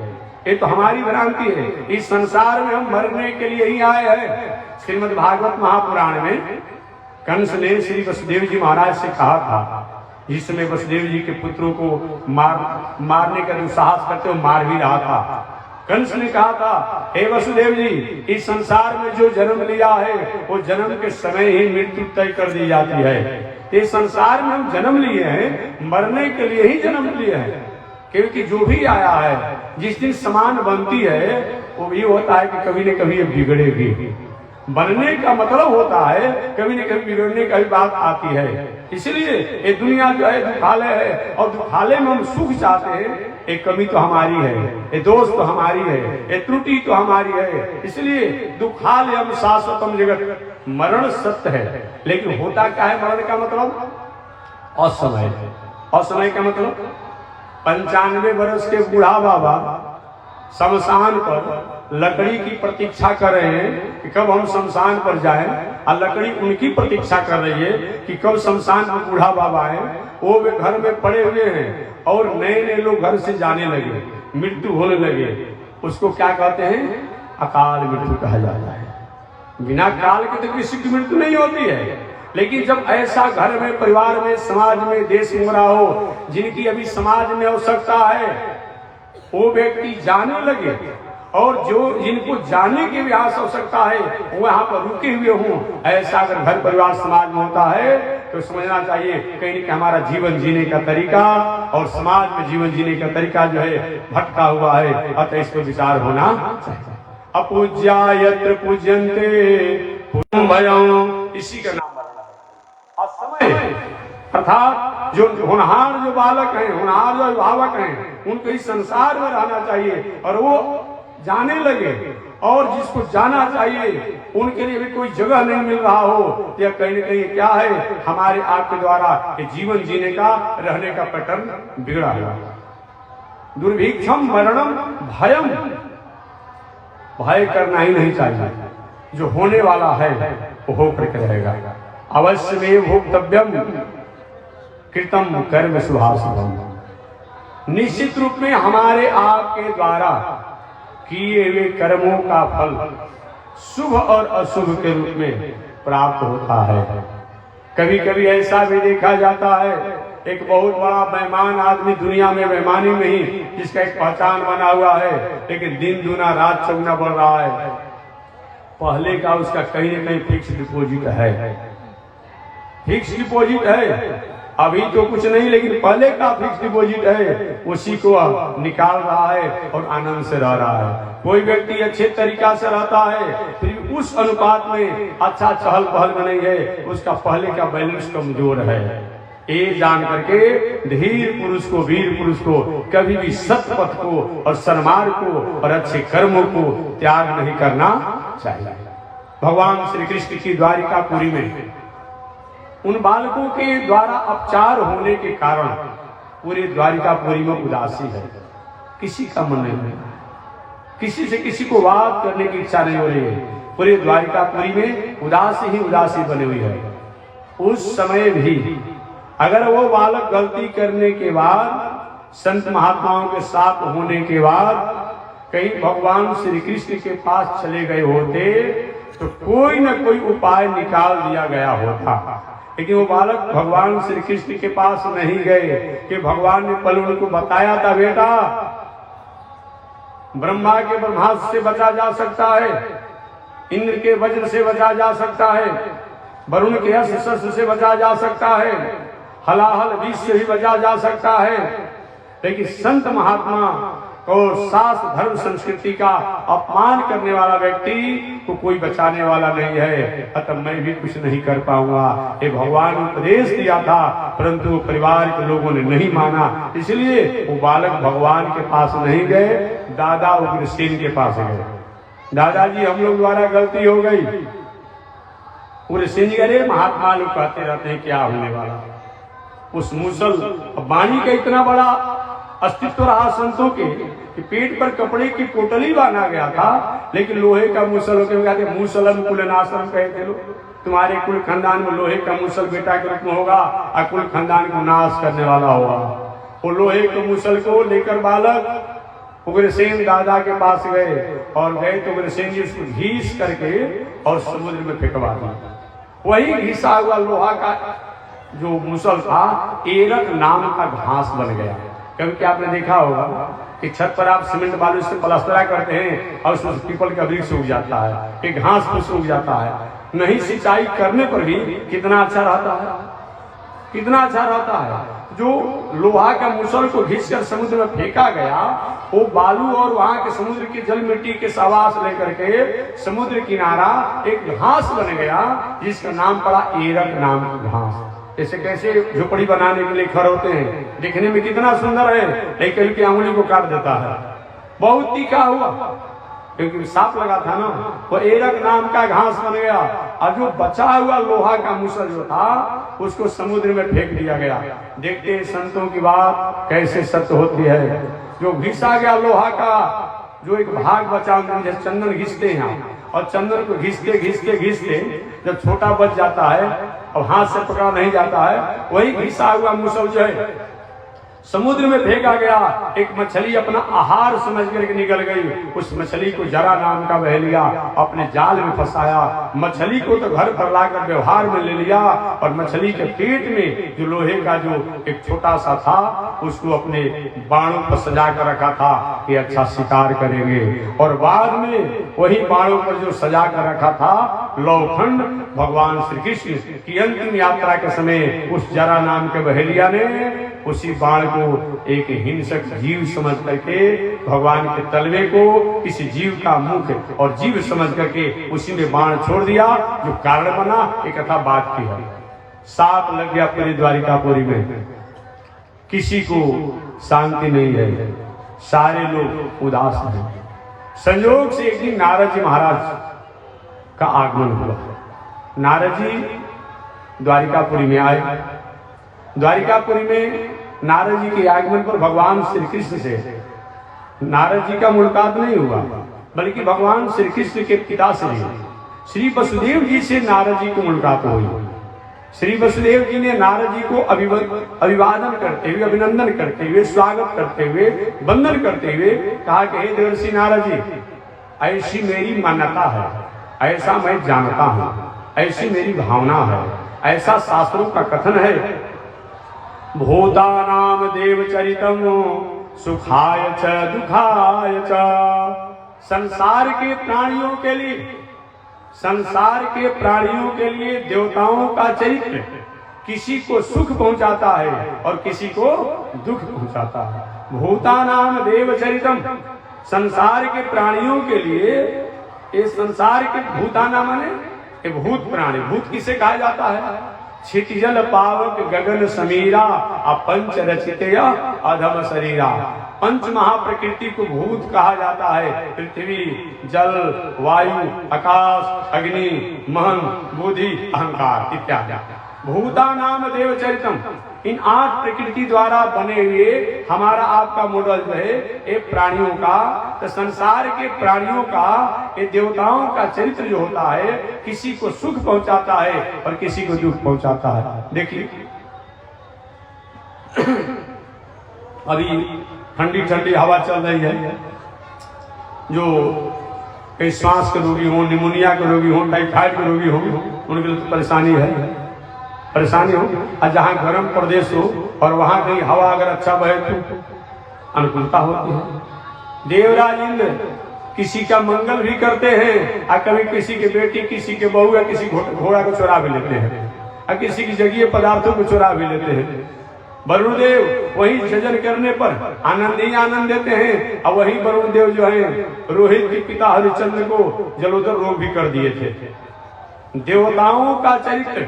S1: ये तो हमारी भ्रांति है। इस संसार में हम मरने के लिए ही आए हैं। श्रीमद् भागवत महापुराण में कंस ने श्री वसुदेव जी महाराज से कहा था, जिस समय वसुदेव जी के पुत्रों को मारने का दुस्साहस करते हुए मार भी रहा था। कंस ने कहा था, हे वसुदेव जी, इस संसार में जो जन्म लिया है वो जन्म के समय ही मृत्यु तय कर दी जाती है। इस संसार में हम जन्म लिए हैं, मरने के लिए ही जन्म लिए हैं। क्योंकि जो भी आया है जिस दिन समान बनती है वो भी होता है कि कभी न कभी ये बिगड़ेगी। बनने का मतलब होता है कभी न कभी बिगड़ने का भी बात आती है। इसलिए ये दुनिया जो है दुखालय है और दुखालय में हम सुख चाहते हैं। एक कमी तो हमारी है, ये दोष तो हमारी है, ये त्रुटि तो हमारी है। इसलिए दुखालयम शाश्वतम जगत। मरण सत्य है, लेकिन होता क्या है? मरण का मतलब असमय। असमय का मतलब 95 वर्ष के बूढ़ा बाबा शमशान पर लकड़ी की प्रतीक्षा कर रहे हैं कि कब हम शमशान पर जाएं और लकड़ी उनकी प्रतीक्षा कर रही है कि कब शमशान में बूढ़ा बाबा है, वो वे घर में पड़े हुए हैं और नए नए लोग घर से जाने लगे, मृत्यु होने लगे। उसको क्या कहते हैं? अकाल मृत्यु कहा जाता है। बिना काल के तो किसी की मृत्यु नहीं होती है, लेकिन जब ऐसा घर में, परिवार में, समाज में, देश में हो, जिनकी अभी समाज में आवश्यकता है, वो व्यक्ति जाने लगे और जो जिनको जाने की भी आवश्यकता है वो यहाँ पर रुके हुए हों, ऐसा अगर घर परिवार समाज में होता है तो समझना चाहिए कहीं कि हमारा जीवन जीने का तरीका और समाज में जीवन जीने का तरीका जो है भटका हुआ है। अतः इस पर विचार होना चाहिए। अपूज्या यत्र पूज्यन्ते भयं, इसी का नाम बदला असमय, अर्थात जो होनहार जो बालक हैं, होनहार जो अभिभावक हैं, उनको इस संसार में रहना चाहिए और वो जाने लगे, और जिसको जाना चाहिए उनके लिए भी कोई जगह नहीं मिल रहा हो, या कहीं न कहीं क्या है हमारे आपके द्वारा ये जीवन जीने का, रहने का पैटर्न बिगड़ा हुआ। दुर्भिक्षम मरणम भयम, भय करना ही नहीं चाहिए, जो होने वाला है वो होकर के रहेगा। अवश्य में भोक्तव्यम कृतम कर्म शुभाशुभम, निश्चित रूप में हमारे आपके द्वारा किए हुए कर्मों का फल शुभ और अशुभ के रूप में प्राप्त होता है। कभी कभी ऐसा भी देखा जाता है, एक बहुत बड़ा बेईमान आदमी दुनिया में, बेईमानी में ही जिसका एक पहचान बना हुआ है, लेकिन दिन दूना रात चौगुना बढ़ रहा है। पहले का उसका कहीं न कहीं फिक्स डिपॉजिट है, फिक्स डिपॉजिट है, अभी तो कुछ नहीं, लेकिन पहले का फिक्स डिपॉजिट है, उसी को निकाल रहा है और आनंद से रह रहा है। कोई व्यक्ति अच्छे तरीका से रहता है, फिर उस अनुपात में अच्छा चहल पहल में नहीं है, उसका पहले का बैलेंस कमजोर है। ये जान करके धीर पुरुष को, वीर पुरुष को कभी भी सत्य पथ को और सन्मार्ग को और अच्छे कर्मों को त्याग नहीं करना चाहिए। भगवान श्री कृष्ण की द्वारिकापुरी में उन बालकों के द्वारा अपचार होने के कारण पूरे द्वारिकापुरी में उदासी है, किसी का मन नहीं है, किसी से किसी को बात करने की इच्छा नहीं हो रही है। पूरे द्वारिकापुरी में उदासी ही उदासी बनी हुई है। उस समय भी अगर वो बालक गलती करने के बाद, संत महात्माओं के साथ होने के बाद कहीं भगवान श्री कृष्ण के पास चले गए होते तो कोई न कोई उपाय निकाल दिया गया होता, लेकिन वो बालक भगवान श्री कृष्ण के पास नहीं गए कि भगवान ने पहले उनको बताया था, बेटा ब्रह्मा के ब्रह्मास्त्र से बचा जा सकता है, इंद्र के वज्र से बचा जा सकता है, वरुण के अस्त्र शस्त्र से बचा जा सकता है, हलाहल विष से भी बचा जा सकता है, लेकिन संत महात्मा और शास्त्र धर्म संस्कृति का अपमान करने वाला व्यक्ति को कोई बचाने वाला नहीं है। अतः मैं भी कुछ नहीं कर पाऊंगा। ये भगवान ने उपदेश दिया था, परंतु परिवार के लोगों ने नहीं माना, इसलिए वो बालक भगवान के पास नहीं गए, दादा उग्रसेन के पास गए। दादाजी हम लोग द्वारा गलती हो गई। उग्रसेन जी अरे महात्मा लोग कहते रहते हैं क्या होने वाला। उस मुसल वाणी का इतना बड़ा अस्तित्व रहा संतों के कि पेट पर कपड़े की पोटली बांधा गया था, लेकिन लोहे का मुसल होकर कहते मुसलम कुलनाशम कहते लोग, तुम्हारे कुल खानदान में लोहे का मुसल बेटा के रूप में होगा और कुल खानदान को नाश करने वाला होगा। वो लोहे के मुसल को लेकर बालक उग्रसेन दादा के पास गए और गए तो उग्रसेन जी उसको घीस करके और समुद्र में फेंकवा दिया। वही घिसा हुआ लोहा का जो मुसल था एरक नाम का घास बन गया। क्योंकि आपने देखा होगा कि छत पर आप सीमेंट बालू से पलस्तरा करते हैं और उसमें पीपल का वृक्ष उग जाता है, एक घास फूस उग जाता है, नहीं सिंचाई करने पर भी कितना अच्छा रहता है, कितना अच्छा रहता है। जो लोहा का मुसल को घिसकर समुद्र में फेंका गया, वो बालू और वहां के समुद्र की जल मिट्टी के सवास लेकर के समुद्र किनारा एक घास बन गया, जिसका नाम पड़ा एरक नाम की घास। ऐसे कैसे झोपड़ी बनाने के लिए खड़े होते हैं, देखने में कितना सुंदर है, लेकिन उनकी अंगुली को काट देता है, बहुत तीखा हुआ क्योंकि सांप लगा था ना। वो एरक नाम का घास बन गया और जो बचा हुआ लोहा का मुसल जो था उसको समुद्र में फेंक दिया गया। देखते हैं संतों की बात कैसे सत्य होती है। जो घिसा गया लोहा का जो एक भाग बचा, जैसे चंदन घिसते हैं और चंदन को घिसते घिसते घिसते जब छोटा बच जाता है और हाथ से पकड़ा नहीं जाता है, वही घिसा हुआ मुसल जो है समुद्र में फेंका गया। एक मछली अपना आहार समझ करके निकल गई। उस मछली को जरा नाम का बहेलिया अपने जाल में फंसाया। मछली को तो घर पर लाकर व्यवहार में ले लिया और मछली के पेट में जो लोहे का जो एक छोटा सा था उसको अपने बाणों पर सजा कर रखा था कि अच्छा शिकार करेंगे। और बाद में वही बाणों पर जो सजा कर रखा था लौखंड भगवान श्री कृष्ण की अंतिम यात्रा के समय उस जरा नाम के बहेलिया ने उसी बाण को एक हिंसक जीव समझ करके भगवान के तलवे को किसी जीव का मुख और जीव समझ करके उसी में बाण छोड़ दिया, जो कारण बना एक कथा बात की है। सांप लग गया पूरी द्वारिकापुरी में, किसी को शांति नहीं है, सारे लोग उदास हैं। संयोग से एक दिन नारद जी महाराज का आगमन हुआ। नारद जी द्वारिकापुरी में आए। द्वारिकापुरी में नारद जी के आगमन पर भगवान श्री कृष्ण से नारद जी का मुलाकात नहीं हुआ, बल्कि भगवान श्री कृष्ण के पिता से श्री वसुदेव जी से नारद जी को मुलाकात हुई। श्री वसुदेव जी ने नारद जी को अभिवादन करते हुए, अभिनंदन करते हुए, स्वागत करते हुए, वंदन करते हुए कहा कि हे देवर्षि नारद जी, ऐसी मेरी मान्यता है, ऐसा मैं जानता हूं, ऐसी मेरी भावना है, ऐसा शास्त्रों का कथन है। भूतानाम देवचरितम सुखाय च दुखाय च। संसार के प्राणियों के लिए, संसार के प्राणियों के लिए देवताओं का चरित्र किसी को सुख पहुंचाता है और किसी को दुख पहुंचाता है। भूतानाम देवचरितम, संसार के प्राणियों के लिए, ये संसार के भूताना माने भूत प्राणी। भूत किसे कहा जाता है? क्षितिजल पावक गगन समीरा अपंच रचितया अधम शरीरा। पंच महाप्रकृति को भूत कहा जाता है। पृथ्वी, जल, वायु, आकाश, अग्नि, मन, बुद्धि, अहंकार इत्यादि। भूता नाम देवचरितम, इन 8 प्रकृति द्वारा बने हुए हमारा आपका मॉडल जो है ये प्राणियों का, तो संसार के प्राणियों का, ये देवताओं का चरित्र जो होता है किसी को सुख पहुंचाता है और किसी को दुख पहुंचाता है। देखिए अभी ठंडी ठंडी हवा चल रही है, जो कई श्वास के रोगी हो, निमोनिया के रोगी हो, टाइफाइड के रोगी हो, उनके लिए तो परेशानी है, परेशानी हो। और जहाँ गर्म प्रदेश हो और वहां कहीं हवा अगर अच्छा बहे तो अनुकूलता होती है। देवराज इंद्र किसी का मंगल भी करते हैं और कभी किसी के बेटी, किसी के बहू या किसी घोड़ा को चुरा भी लेते हैं और किसी की जगह पदार्थों को चुरा भी लेते हैं। वरुण देव वही सृजन करने पर आनंद ही आनंद देते हैं और वही वरुण देव जो है रोहित के पिता हरिश्चंद्र को जलोदर रोग भी कर दिए थे। देवताओं का चरित्र,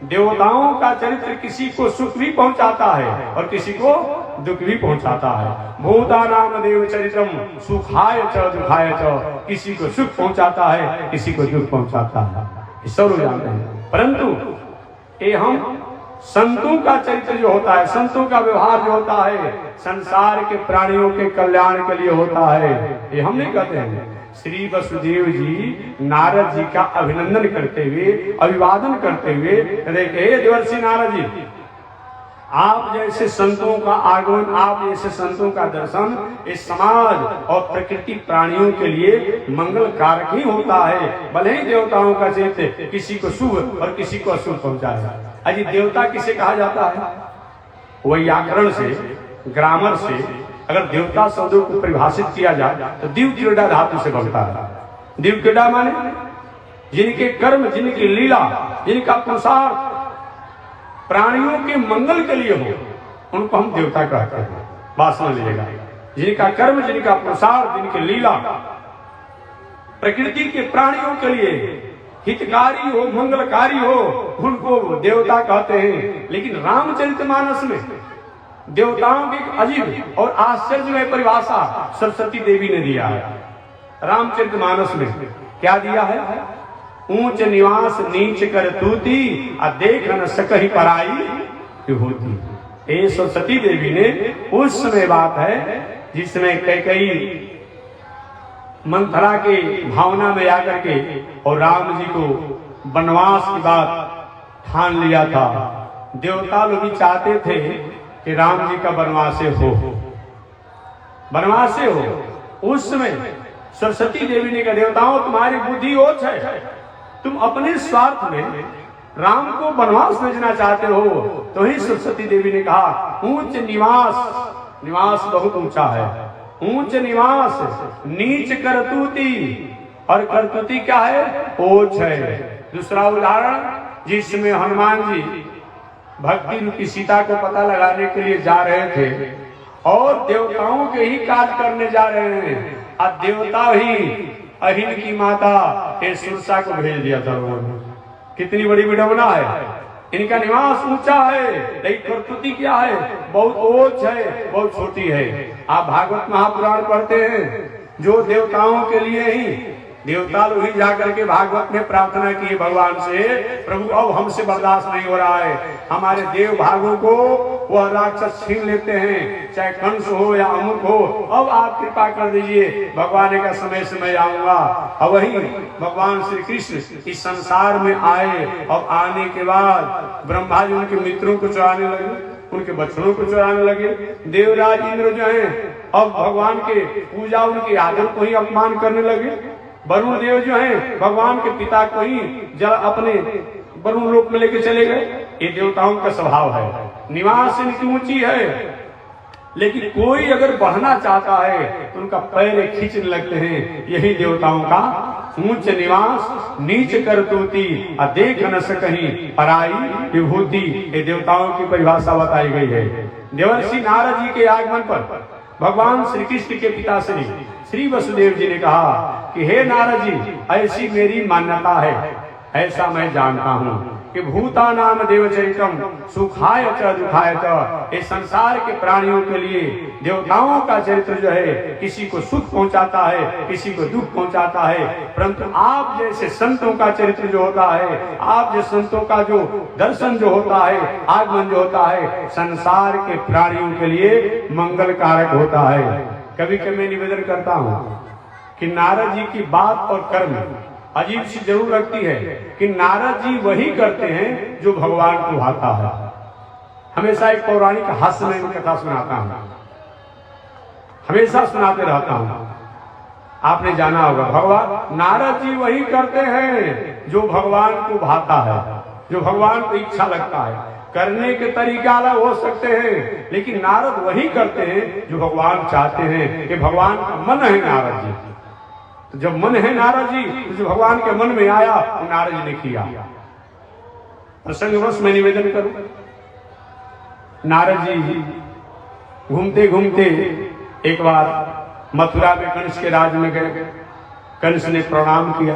S1: देवताओं का चरित्र किसी को सुख भी पहुंचाता है और किसी को दुख भी पहुंचाता है। भूतानाम देवचरितम सुखाय च दुखाय च, किसी को सुख पहुंचाता है, किसी को दुख पहुंचाता है, सब लोग जानते हैं। परंतु ये हम संतों का चरित्र जो होता है, संतों का व्यवहार जो होता है संसार के प्राणियों के कल्याण के लिए होता है, ये हम नहीं कहते हैं। श्री वसुदेव जी नारद जी का अभिनंदन करते हुए, अभिवादन करते हुए हे देवर्षि नारद जी, आप जैसे संतों का आगमन, आप जैसे संतों का दर्शन इस समाज और प्रकृति प्राणियों के लिए मंगल कारक ही होता है। भले ही देवताओं का चरित्र किसी को शुभ और किसी को अशुभ पहुंचाएगा। अजी देवता किसे कहा जाता है? व्याकरण से, ग्रामर से अगर देवता शब्दों को परिभाषित किया जाए तो दिव क्रीड़ा धातु से बनता है। दिव क्रीड़ा माने जिनके कर्म, जिनकी लीला, जिनका पुरुषार्थ प्राणियों के मंगल के लिए हो, उनको हम देवता कहते हैं। बात समझ लीजिएगा, जिनका कर्म, जिनका पुरुषार्थ, जिनकी लीला प्रकृति के प्राणियों के लिए हितकारी हो, मंगलकारी हो, उनको देवता कहते हैं। लेकिन रामचरितमानस में देवताओं की अजीब और आश्चर्यमय परिभाषा सरस्वती देवी ने दिया है। रामचरितमानस में क्या दिया है? ऊंच निवास नीच कर तूती, आ देख न सकहि पराई होती। ये सरस्वती देवी ने उस समय बात है जिसमें कई मंथरा के भावना में आकर के और राम जी को वनवास की बात ठान लिया था। देवता लोग भी चाहते थे कि राम जी का वनवास हो। उस समय सरस्वती देवी ने कहा, देवताओं तुम्हारी बुद्धि ओछ है, तुम अपने स्वार्थ में राम को वनवास भेजना चाहते हो। तो ही सरस्वती देवी ने कहा, ऊंच निवास बहुत ऊंचा है, ऊंच निवास, नीच करतूती, और करतूती क्या है? ओछ है। दूसरा उदाहरण, जिसमें हनुमान जी भक्ति रूपी सीता को पता लगाने के लिए जा रहे थे और देवताओं के ही कार्य करने जा रहे हैं, अब देवता ही अहिन की माता सुरसा को भेज दिया था उन्होंने। कितनी बड़ी विडंबना है। इनका निवास ऊंचा है, लेकिन प्रकृति क्या है? बहुत ओछ है, बहुत छोटी है। आप भागवत महापुराण पढ़ते हैं, जो देवताओं के लिए ही देवता लोग ही जाकर के भागवत में प्रार्थना की भगवान से, प्रभु अब हमसे बर्दाश्त नहीं हो रहा है, हमारे देव भागों को वह राक्षस छीन लेते हैं, चाहे कंस हो या अमुक हो, अब आप कृपा कर दीजिए, भगवान का समय आऊंगा। अब वही भगवान श्री कृष्ण इस संसार में आए और आने के बाद ब्रह्मा जी उनके मित्रों को चुराने लगे, उनके बच्चों को चुराने लगे। देवराज इंद्र जो है अब भगवान के पूजा, उनके आदर को ही अपमान करने लगे। वरुण देव जो हैं भगवान के पिता को ही जल अपने वरुण लोक में लेके चले गए। ये देवताओं का स्वभाव है। निवास इनकी ऊंची है, लेकिन कोई अगर बढ़ना चाहता है तो उनका पैर खींचने लगते हैं। यही देवताओं का ऊंच निवास, नीच करतूती, देख न सकहीं पराई विभूति, ये देवताओं की परिभाषा बताई गई है। देवर्षि नारद जी के आगमन पर भगवान श्री कृष्ण के पिता श्री वसुदेव जी ने कहा कि हे नारद जी, ऐसी मेरी मान्यता है, ऐसा मैं जानता हूँ कि भूता नाम देवचरितम सुखाय च दुखाय च, इस संसार के प्राणियों के लिए देवताओं का चरित्र जो है किसी को सुख पहुंचाता है, किसी को दुख पहुंचाता है। परंतु आप जैसे संतों का चरित्र जो होता है, आप जैसे संतों का जो दर्शन जो होता है, आगमन जो होता है, संसार के प्राणियों के लिए मंगल कारक होता है। कभी कभी मैं निवेदन करता हूँ कि नारद जी की बात और कर्म अजीब सी जरूर लगती है कि नारद जी वही करते हैं जो भगवान को भाता है। हमेशा एक पौराणिक हास्य में कथा सुनाता हूं, हमेशा सुनाते रहता हूं। आपने जाना होगा, भगवान नारद जी वही करते हैं जो भगवान को भाता है, जो भगवान को इच्छा लगता है। करने के तरीका अलग हो सकते हैं, लेकिन नारद वही करते हैं जो भगवान चाहते हैं। कि भगवान का मन है नारद जी, तो जब मन है नारद जी, तो जो भगवान के मन में आया वो नारद जी ने किया। प्रसंगवश मैं निवेदन करूं, नारद जी घूमते घूमते एक बार मथुरा में कंस के राज में गए। कंस ने प्रणाम किया।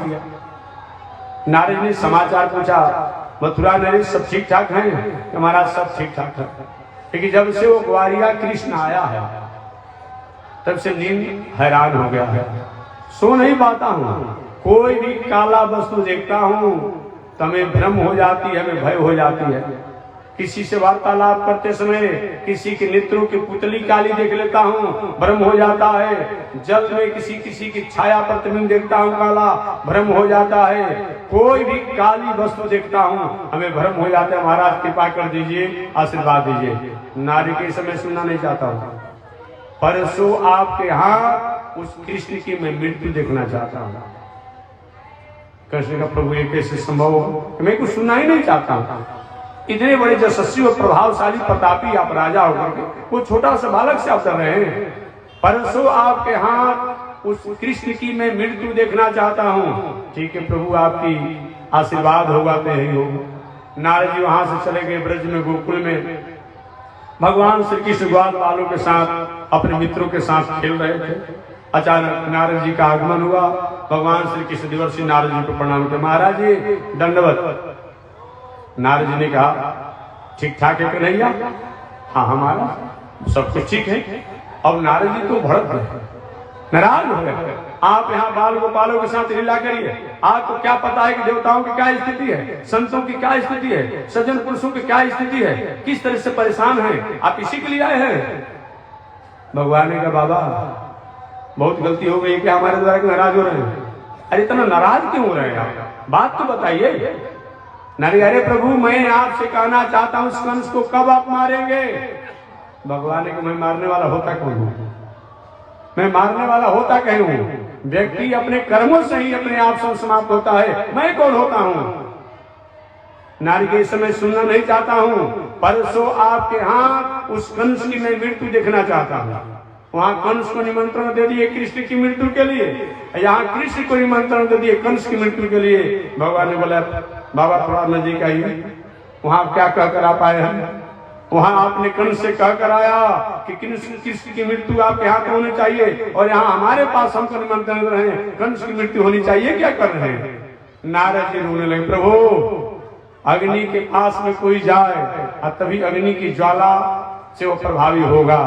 S1: नारद ने समाचार पूछा, मथुरा नरेश सब ठीक ठाक हैं? हमारा सब ठीक ठाक है, लेकिन जब से वो ग्वारिया कृष्ण आया है तब से नींद हैरान हो गया है, सो नहीं पाता हूँ। कोई भी काला वस्तु देखता हूँ तो हमें भ्रम हो जाती है, हमें भय हो जाती है। किसी से वार्तालाप करते समय किसी के नेत्रों की पुतली काली देख लेता हूँ, भ्रम हो जाता है। जल में किसी की छाया प्रतिबिंब देखता हूँ काला, भ्रम हो जाता है। कोई भी काली वस्तु देखता हूँ हमें भ्रम हो जाता है। महाराज कृपा कर दीजिए, आशीर्वाद दीजिए। नारी के समय सुनना नहीं चाहता हूँ, परसों आपके यहाँ उस कृष्ण की मैं मृत्यु देखना चाहता हूँ। कृष्ण का प्रभु ये कैसे संभव हो? मैं कुछ सुनना ही नहीं चाहता हूँ। इतने बड़े यशस्वी और प्रभावशाली प्रतापी आप राजा होकर के वो छोटा सा बालक से आप कर रहे हैं। परसों आपके हाथ उस कृष्ण की मैं मृत्यु देखना चाहता हूँ। ठीक है प्रभु, आपकी आशीर्वाद होगा तो यही होगा। नारद जी वहां से चले गए ब्रज में, गोकुल में। भगवान श्री कृष्ण ग्वाल बालों के साथ अपने मित्रों के साथ खेल रहे थे। अचानक नारद जी का आगमन हुआ। भगवान श्री कृष्ण देवर्षि नारद जी को प्रणाम किया। महाराज जी दंडवत। नारद जी ने कहा, ठीक ठाक है कन्हैया? हाँ हमारा सब कुछ ठीक है। अब नारद जी तो भड़क गए, नाराज हो गए। आप यहाँ बाल गोपालों के साथ लीला करिए, आपको क्या पता है कि देवताओं की क्या स्थिति है, संतों की क्या स्थिति है, सज्जन पुरुषों की क्या स्थिति है, किस तरह से परेशान है, आप इसी के लिए आए हैं। भगवान ने कहा, बाबा बहुत गलती हो गई क्या हमारे द्वारा नाराज हो रहे हैं? अरे इतना नाराज क्यों हो रहे हैं आप? बात तो बताइए। नारी, अरे प्रभु मैं आपसे कहना चाहता हूं, कंस को कब आप मारेंगे? भगवान को मैं मारने वाला होता कौन हूं? मैं मारने वाला होता कहीं हूं? व्यक्ति अपने कर्मों से ही अपने आप से समाप्त होता है, मैं कौन होता हूं? नारी के समय सुनना नहीं चाहता हूं, परसों आपके यहाँ उस कंस की मैं मृत्यु देखना चाहता हूं। वहां कंस को निमंत्रण दे दिए कृष्ण की मृत्यु के लिए, यहाँ कृष्ण को निमंत्रण दे दिए कंस की मृत्यु के लिए। भगवान ने बोला बाबा थोड़ा नजदीक आइए, वहां क्या कहकर आप आए हैं? वहां आपने कंस से कहकर आया कि कृष्ण की मृत्यु आपके हाथ होनी चाहिए, और यहाँ हमारे पास हमको निमंत्रण रहे कंस की मृत्यु होनी चाहिए, क्या कर रहे हैं? नारद जी रोने लगे, प्रभु अग्नि के पास में कोई जाए और तभी अग्नि की ज्वाला से वो प्रभावी होगा।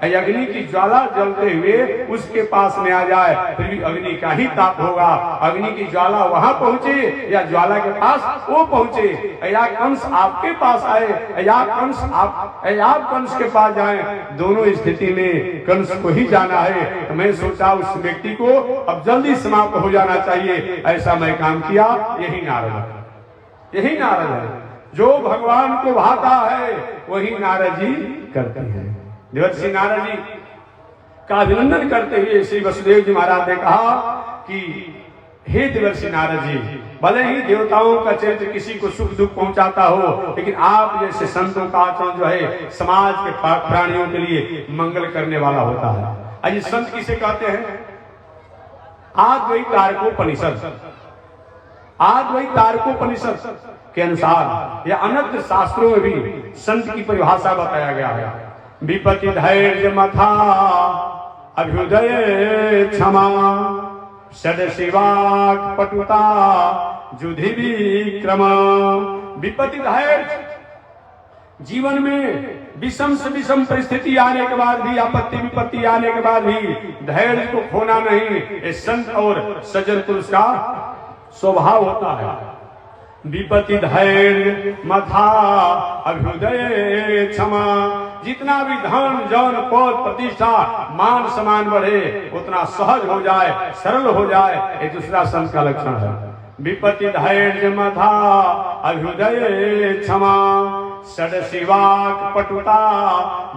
S1: अग्नि की ज्वाला जलते हुए उसके पास में आ जाए फिर भी अग्नि का ही ताप होगा। अग्नि की ज्वाला वहां पहुंचे या ज्वाला के पास वो पहुंचे, या कंस आपके पास आए या आप कंस के पास जाए, दोनों स्थिति में कंस को ही जाना है। तो मैं सोचा उस व्यक्ति को अब जल्दी समाप्त हो जाना चाहिए, ऐसा मैं काम किया। यही नारद है जो भगवान को भाता है, वही नारद जी करते हैं। देवर्षि नारद जी का अभिनंदन करते हुए श्री वसुदेव जी महाराज ने कहा कि हे देवर्षि नारद जी, भले ही देवताओं का चरित्र किसी को सुख दुख पहुंचाता हो, लेकिन आप जैसे संतों का आचरण जो है समाज के प्राणियों के लिए मंगल करने वाला होता है। आज संत किसे कहते हैं? आद्वैत तारकोपनिषद के अनुसार या अनंत शास्त्रों में भी संत की परिभाषा बताया गया है। विपत्ति धैर्य मथा अभ्युदय क्षमा सदशिवाक पटुता जुधि विक्रम। विपत्ति धैर्य, जीवन में विषम से विषम परिस्थिति आने के बाद भी, आपत्ति विपत्ति आने के बाद भी धैर्य को खोना नहीं, ये संत और सज्जन पुरुष का स्वभाव होता है। विपत्ति धैर्य मथा अभ्युदय क्षमा। जितना भी धन जन पद प्रतिष्ठा मान सम्मान बढ़े उतना सहज हो जाए, सरल हो जाए, ये दूसरा संत का लक्षण है। विपत्ति धैर्य मथा अभ्युदय क्षमा सदशिवाक पटुता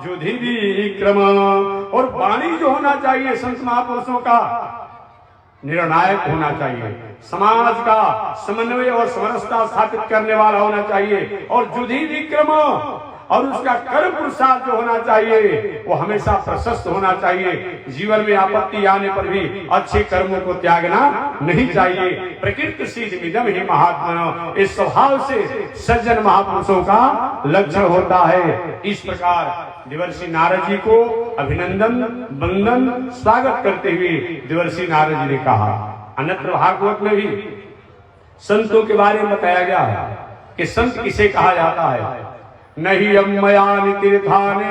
S1: जुधि विक्रम। और वाणी जो होना चाहिए संत महापुरुषों का निर्णायक होना चाहिए, समाज का समन्वय और समरसता स्थापित करने वाला होना चाहिए, और जुधि विक्रम, और उसका कर्म पुरुषार्थ जो होना चाहिए वो हमेशा प्रशस्त होना चाहिए। जीवन में आपत्ति आने पर भी अच्छे कर्मों को त्यागना नहीं चाहिए। प्रकृति सिद्धमिदं हि महात्मनः, इस स्वभाव से सज्जन महापुरुषों का लक्षण होता है। इस प्रकार देवर्षि नारद जी को अभिनंदन वंदन स्वागत करते हुए देवर्षि नारद जी ने कहा। अन्यत्र भागवत में भी संतों के बारे में बताया गया है कि संत किसे कहा जाता है। नहीं अम्मयानि तीर्थानि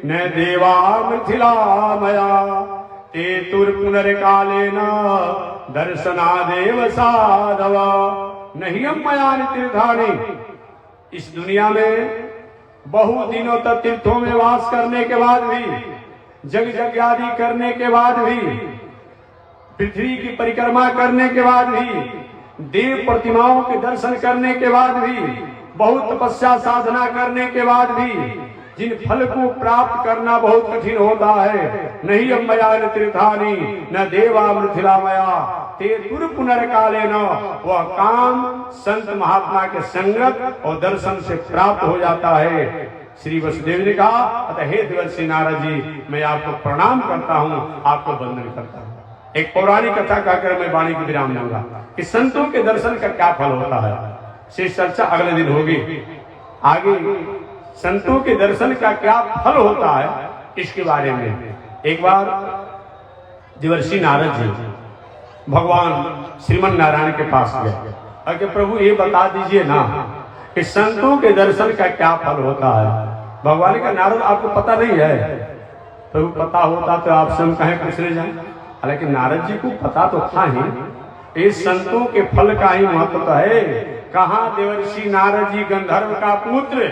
S1: न देवा मिथिला मया ते तुर्पुनर्कालेन दर्शनादेव साधवा। नहीं अम्मयानि तीर्थानि, इस दुनिया में बहुत दिनों तक तीर्थों में वास करने के बाद भी, जग आदि करने के बाद भी, पृथ्वी की परिक्रमा करने के बाद भी, देव प्रतिमाओं के दर्शन करने के बाद भी, बहुत तपस्या साधना करने के बाद भी जिन फल को प्राप्त करना बहुत कठिन होता है, नहीं अम्मयानि तीर्थानि न देवा मिथिला मया ते पुनर्काले न, वह काम संत महात्मा के संगत और दर्शन से प्राप्त हो जाता है। श्री वसुदेव ने कहा, अतः हे देवर्षि नारद जी, मैं आपको प्रणाम करता हूँ, आपको वंदन करता हूँ। एक पौराणिक कथा कहकर मैं वाणी को विराम दूंगा कि संतों के दर्शन का क्या फल होता है। शेष चर्चा अगले दिन होगी। आगे संतों के दर्शन का क्या फल होता है इसके बारे में एक बार देवर्षि नारद जी भगवान श्रीमन नारायण के पास गए और कि प्रभु ये बता दीजिए ना कि संतों के दर्शन का क्या फल होता है। भगवान का नारद आपको पता नहीं है? प्रभु पता होता तो आपसे हम कहें पूछने जाए। हालांकि नारद जी को पता तो था ही, इस संतों के फल का ही महत्व है। कहाँ देवर्षि नारद जी गंधर्व का पुत्र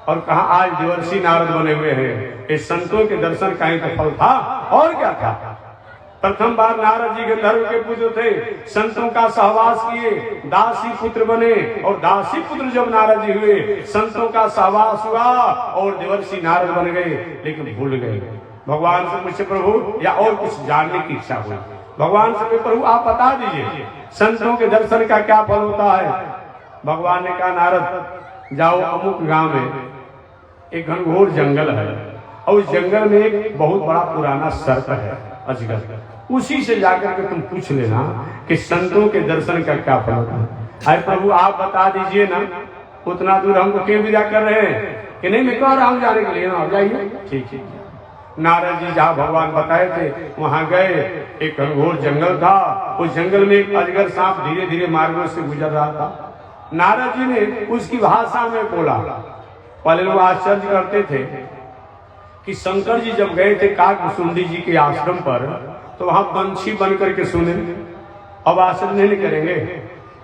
S1: और कहाँ आज देवर्षि नारद बने हुए हैं। इस संतों के दर्शन का ही तो फल था और क्या था। प्रथम बार नारद जी गंधर्व के पुत्र थे, संतों का सहवास किए, दासी पुत्र बने और दासी पुत्र जब नारद जी हुए, संतों का सहवास हुआ और देवर्षि नारद बन गए, लेकिन भूल गए। भगवान से पूछे प्रभु या और कुछ जानने की इच्छा हुई। भगवान से प्रभु आप बता दीजिए संतों के दर्शन का क्या फल होता है। भगवान ने कहा नारद जाओ अमुक गांव में एक घनघोर जंगल है और उस जंगल में एक बहुत बड़ा पुराना सर्प है अजगर, उसी से जाकर के तुम पूछ लेना कि संतों के दर्शन का क्या फल होता है। अरे प्रभु आप बता दीजिए ना, उतना दूर हमको क्यों विदा कर रहे हैं कि नहीं मैं कह रहा हूं जाने के लिए ना जाइए। ठीक। नारद जी जहाँ भगवान बताए थे वहां गए, एक घनघोर जंगल था, उस जंगल में एक अजगर सांप धीरे धीरे मार्गों से गुजर रहा था। नारद जी ने उसकी भाषा में बोला। पहले लोग आश्चर्य करते थे कि शंकर जी जब गए थे काकभुसुंडी जी के आश्रम पर तो वहां पंछी बन करके सुने, अब आश्चर्य नहीं करेंगे।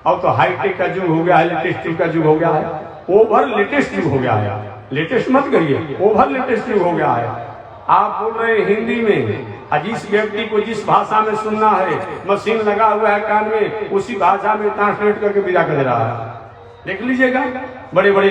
S1: अब तो हाईटेक का युग हो गया है, लेटेस्ट युग का युग हो गया है, ओवर लेटेस्ट युग हो गया है। लेटेस्ट मत करिए, ओवर लेटेस्ट युग हो गया है। आप बोल रहे हैं हिंदी में, जिस व्यक्ति को जिस भाषा में सुनना है मशीन लगा हुआ है कान में, उसी भाषा में ट्रांसलेट करके विदा कर रहा है। देख लीजिएगा बड़े बड़े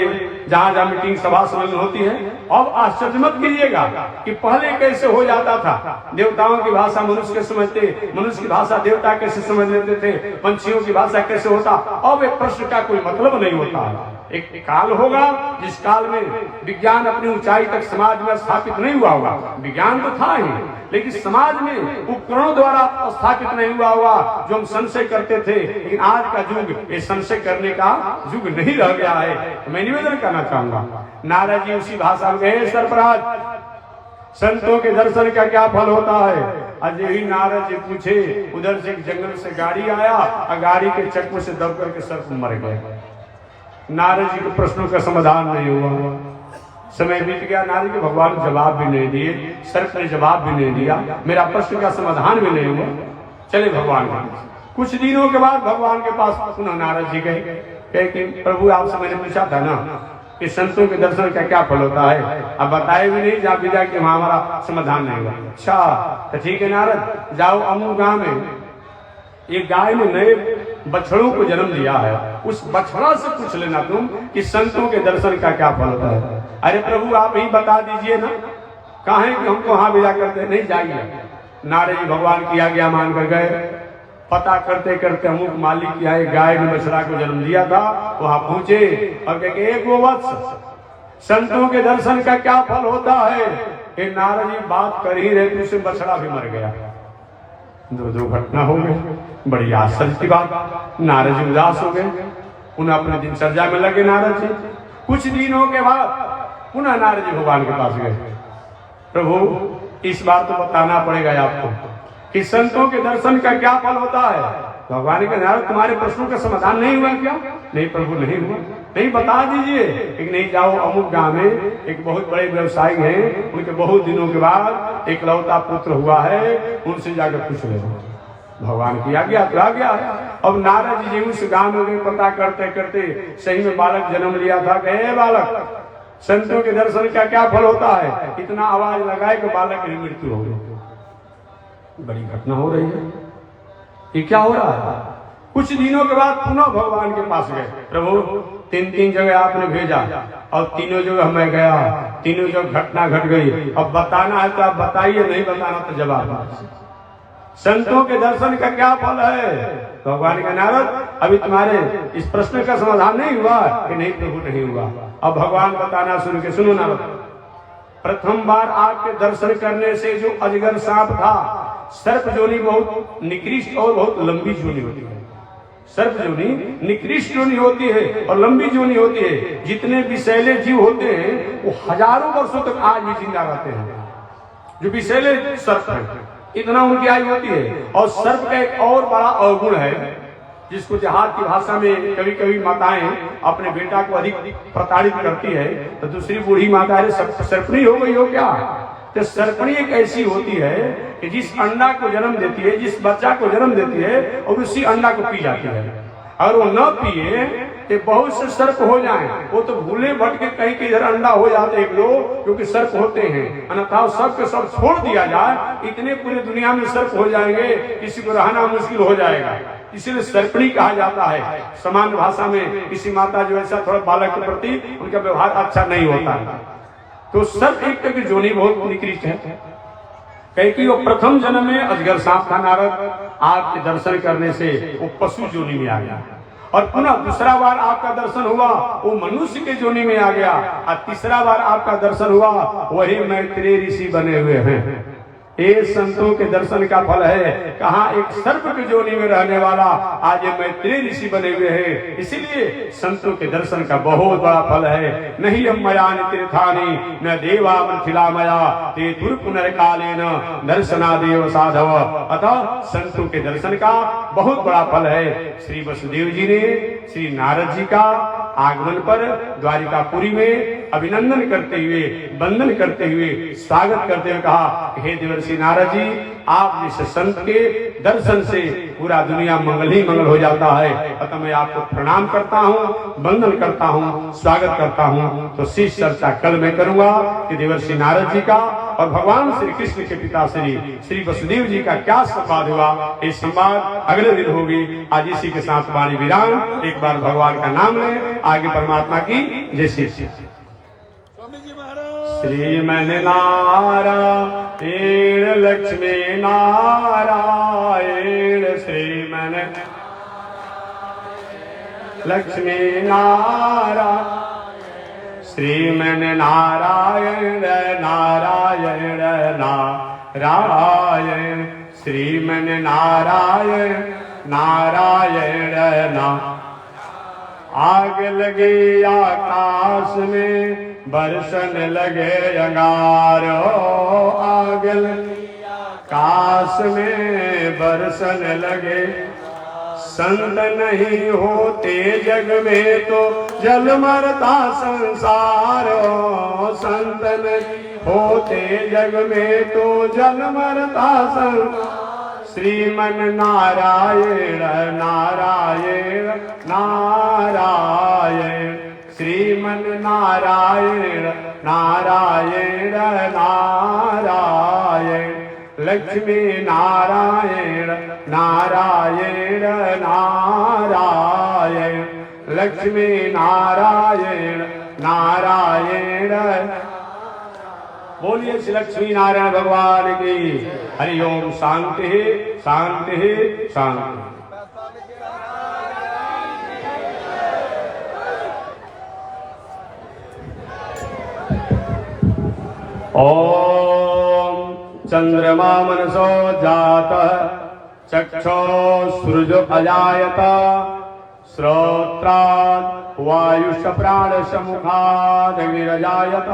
S1: जहां जहां मीटिंग सभा सम्मेलन होती है। अब आश्चर्य मत कीजिएगा कि पहले कैसे हो जाता था, देवताओं की भाषा मनुष्य के समझते, मनुष्य की भाषा देवता कैसे समझ लेते थे, पंछियों की भाषा कैसे होता। अब एक प्रश्न का कोई मतलब नहीं होता है। एक काल होगा जिस काल में विज्ञान अपनी ऊंचाई तक समाज में स्थापित नहीं हुआ होगा। विज्ञान तो था ही, लेकिन समाज में उपकरणों द्वारा स्थापित नहीं हुआ होगा जो हम संशय करते थे। लेकिन आज का युग ये संशय करने का युग नहीं रह गया है। तो मैं निवेदन करना चाहूंगा, नारद जी उसी भाषा में गए, सरपराज संतों के दर्शन का क्या फल होता है। अजय ही नारद जी पूछे, उधर से एक जंगल से गाड़ी आया और गाड़ी के चक्कर से दब करके सर्प मर गए। नारद जी के प्रश्नों का समाधान नहीं हुआ, समय बीत गया। नारद जी भगवान जवाब भी नहीं दिए, सर्प ने जवाब भी नहीं दिया, मेरा प्रश्न का समाधान भी नहीं हुआ। चले भगवान के कुछ दिनों के बाद भगवान के पास पुनः नारद जी गए, कहे कि प्रभु आपसे मैंने पूछा था ना कि संतों के दर्शन का क्या फल होता है, अब बताए भी नहीं, जा विदा कि वहां हमारा समाधान नहीं हुआ। अच्छा तो ठीक है नारद, जाओ अमू गांव में एक गाय ने नए बछड़ों को जन्म दिया है, उस बछड़ा से पूछ लेना तुम कि संतों के दर्शन का क्या फल होता है। अरे प्रभु आप ही बता दीजिए ना, कहा कि हमको वहां विदा करते नहीं, जाइए। नारद जी भगवान की आज्ञा मानकर गए, पता करते करते अमुक मालिक की आए गाय ने बछड़ा को जन्म दिया था, वहां पहुंचे और कहे एक गोवत्स संतों के दर्शन का क्या फल होता है। कि नारद जी बात कर ही रहे थे, उसे बछड़ा भी मर गया। दो घटना हो गई, बड़ी आश्चर्य की बात। नारद जी उदास हो गए, उन्हें अपने दिनचर्या में लगे नारद जी। कुछ दिनों के बाद पुनः नारद जी भगवान के पास गए, प्रभु इस बार तो बताना पड़ेगा आपको कि संतों के दर्शन का क्या फल होता है। भगवान के नारद तुम्हारे प्रश्नों का समाधान नहीं हुआ क्या। नहीं प्रभु नहीं हुआ, नहीं बता दीजिए। एक नहीं जाओ अमुक गांव में एक बहुत बड़े व्यवसायी हैं, उनके बहुत दिनों के बाद एक लौता पुत्र हुआ है, उनसे जाकर पूछ ले। भगवान की आज्ञा तो आ गया है। अब नारद जी उस गांव में पता करते करते सही में बालक जन्म लिया था। कहे बालक संतों के दर्शन का क्या फल होता है। इतना आवाज लगाए कि बालक की मृत्यु हो गई। बड़ी घटना हो रही है, ये क्या हो रहा है। कुछ दिनों के बाद पुनः भगवान के पास गए, प्रभु तीन जगह आपने भेजा और तीनों जगह मैं गया, तीनों जगह घटना घट गई। अब बताना है तो आप बताइए, नहीं बताना तो जवाब। संतों के दर्शन का क्या फल है। भगवान का नारद अभी तुम्हारे इस प्रश्न का समाधान नहीं हुआ कि नहीं प्रभु नहीं हुआ। अब भगवान बताना शुरू के, सुनो नारद, प्रथम बार आपके दर्शन करने से जो अजगर सांप था, सर्प जोनी बहुत निकृष्ट और बहुत लंबी जोनी होती है। सर्प जोनी निकृष्ट जोनी होती है और लंबी जोनी होती है। जितने विषैले जीव होते हैं वो हजारों वर्षों तक आज भी जिंदा रहते हैं। जो विषैले सर्प है इतना उनकी आयु होती है। और सर्प का एक और बड़ा अवगुण है, जिसको देहात की भाषा में कभी कभी माताएं अपने बेटा को अधिक प्रताड़ित करती है, तो दूसरी बूढ़ी माता है सर्पणी हो गई हो क्या। तो सर्पणी एक ऐसी होती है कि जिस अंडा को जन्म देती है, जिस बच्चा को जन्म देती है और उसी अंडा को पी जाती है। और वो न पिए कि बहुत से सर्प हो जाएं, वो तो भूले भटके कहीं के इधर अंडा हो जाते एक दो, क्योंकि सर्प होते हैं। अन्यथा सब के सब छोड़ दिया जाए, इतने पूरे दुनिया में सर्प हो जाएंगे, किसी को रहना मुश्किल हो जाएगा। इसीलिए सर्पणी कहा जाता है। सामान्य भाषा में किसी माता जो ऐसा थोड़ा बालक के प्रति उनका व्यवहार अच्छा नहीं होता है, तो सर्प एक तरह की जोनी बहुत निकृष्ट है। कहीं की वो प्रथम जन्म में अजगर सांप था, नारद आपके दर्शन करने से वो पशु जोनी में आ गया, और पुनः दूसरा बार आपका दर्शन हुआ वो मनुष्य के जोनी में आ गया, और तीसरा बार आपका दर्शन हुआ वही मैत्रेय ऋषि बने हुए हैं। ये संतों के दर्शन का फल है। कहा एक सर्प के जोनी में रहने वाला आज ये मैत्रेय ऋषि बने हुए हैं। इसीलिए संतों के दर्शन का बहुत बड़ा फल है। नहीं अम्मयानि तीर्थानि न देवा पृथिला मया ते दुर पुनर्कालेन दर्शनादेव साधव। अतः संतों के दर्शन का बहुत बड़ा फल है। श्री वसुदेव जी ने श्री नारद जी का आगमन पर द्वारिकापुरी में अभिनंदन करते हुए, वंदन करते हुए, स्वागत करते हुए कहा, हे देवर्षि नारद जी, आप जिस संत के दर्शन से पूरा दुनिया मंगल ही मंगल हो जाता है। अतः मैं आपको प्रणाम करता हूँ, वंदन करता हूँ, स्वागत करता हूँ। तो शीश चर्चा कल मैं करूंगा कि देवर्षि नारद जी का और भगवान श्री कृष्ण के पिता श्री वसुदेव जी का क्या संवाद हुआ। ये संवाद अगले दिन होगी। आज इसी के साथ वाणी विराम। एक बार भगवान का नाम लें, आगे परमात्मा की जय श्री
S2: स्वामी जी महाराज।
S1: श्रीमन नारायण लक्ष्मी नारायण श्रीमन लक्ष्मी नारायण श्रीमन नारायण नारायण नारायण श्रीमन नारायण नारायण ना। आग लगे आकाश में बरसन लगे अंगारो, आग लगे आकाश में बरसन लगे। संत नहीं होते जग में तो जल मरता संसारो, संत नहीं होते जग में तो जल मरता संसार। श्रीमन नारायण नारायण नारायण श्रीमन नारायण नारायण नारायण लक्ष्मी नारायण नारायण नारायण लक्ष्मी नारायण नारायण। बोलिए श्री लक्ष्मी नारायण भगवान की हरि ओम। शांति शांति शांति।
S2: स्वामी जी महाराज।
S1: ओम चंद्रमा मनसो जातः चक्षो सूरज अजायत श्रोत्रात् वायुष प्राणश मुखाद् विरजायत।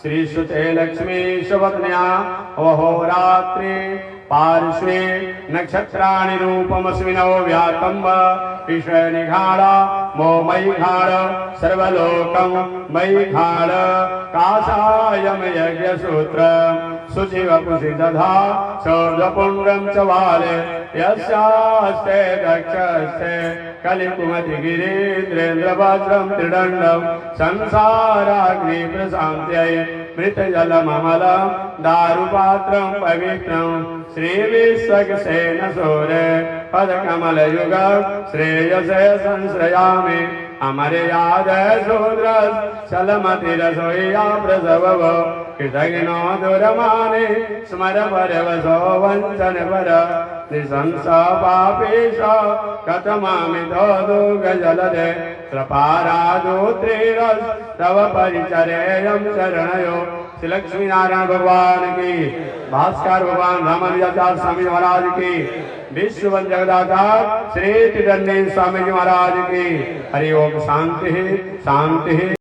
S1: श्री सुते लक्ष्मी शवत्न्या अहोरात्रे पार्श्वे नक्षत्राणि रूपमस्मिनो व्यातम्ब विषय निघाड़ मो मयि घाड़ सर्वलोकं मयि घाड़ काषायम यज्ञ सूत्र सुचिव पुषि दधा शौर्यपुण्ड्रं च वाले यस्यास्ते दक्षस्ते कलिकुमति गिरीन्द्रेन्द्र वज्रं त्रिदण्डं संसाराग्नि प्रशान्त्यै मृतजलममलं दारुपात्रं पवित्रं श्रीविश्वक्सेन सूरे पदकमलयुग श्रेयसे संश्रयामि अमर्याद शूद्र चलमतिरसोया प्रसवव कृतघ्नो दुरमाने स्मर परवसो वञ्चन पर निशंस पापेश कथमामितो दुर्गजलदे कृपारादोत्रेरस तव परिचरेयं शरणयो। श्री लक्ष्मी नारायण भगवान की, भास्कर भगवान रामानुजाचार्य स्वामी महाराज की, विश्व जगदाचार्य श्री त्रिदंडी स्वामी जी महाराज की। हरि ओम। शांति शांति।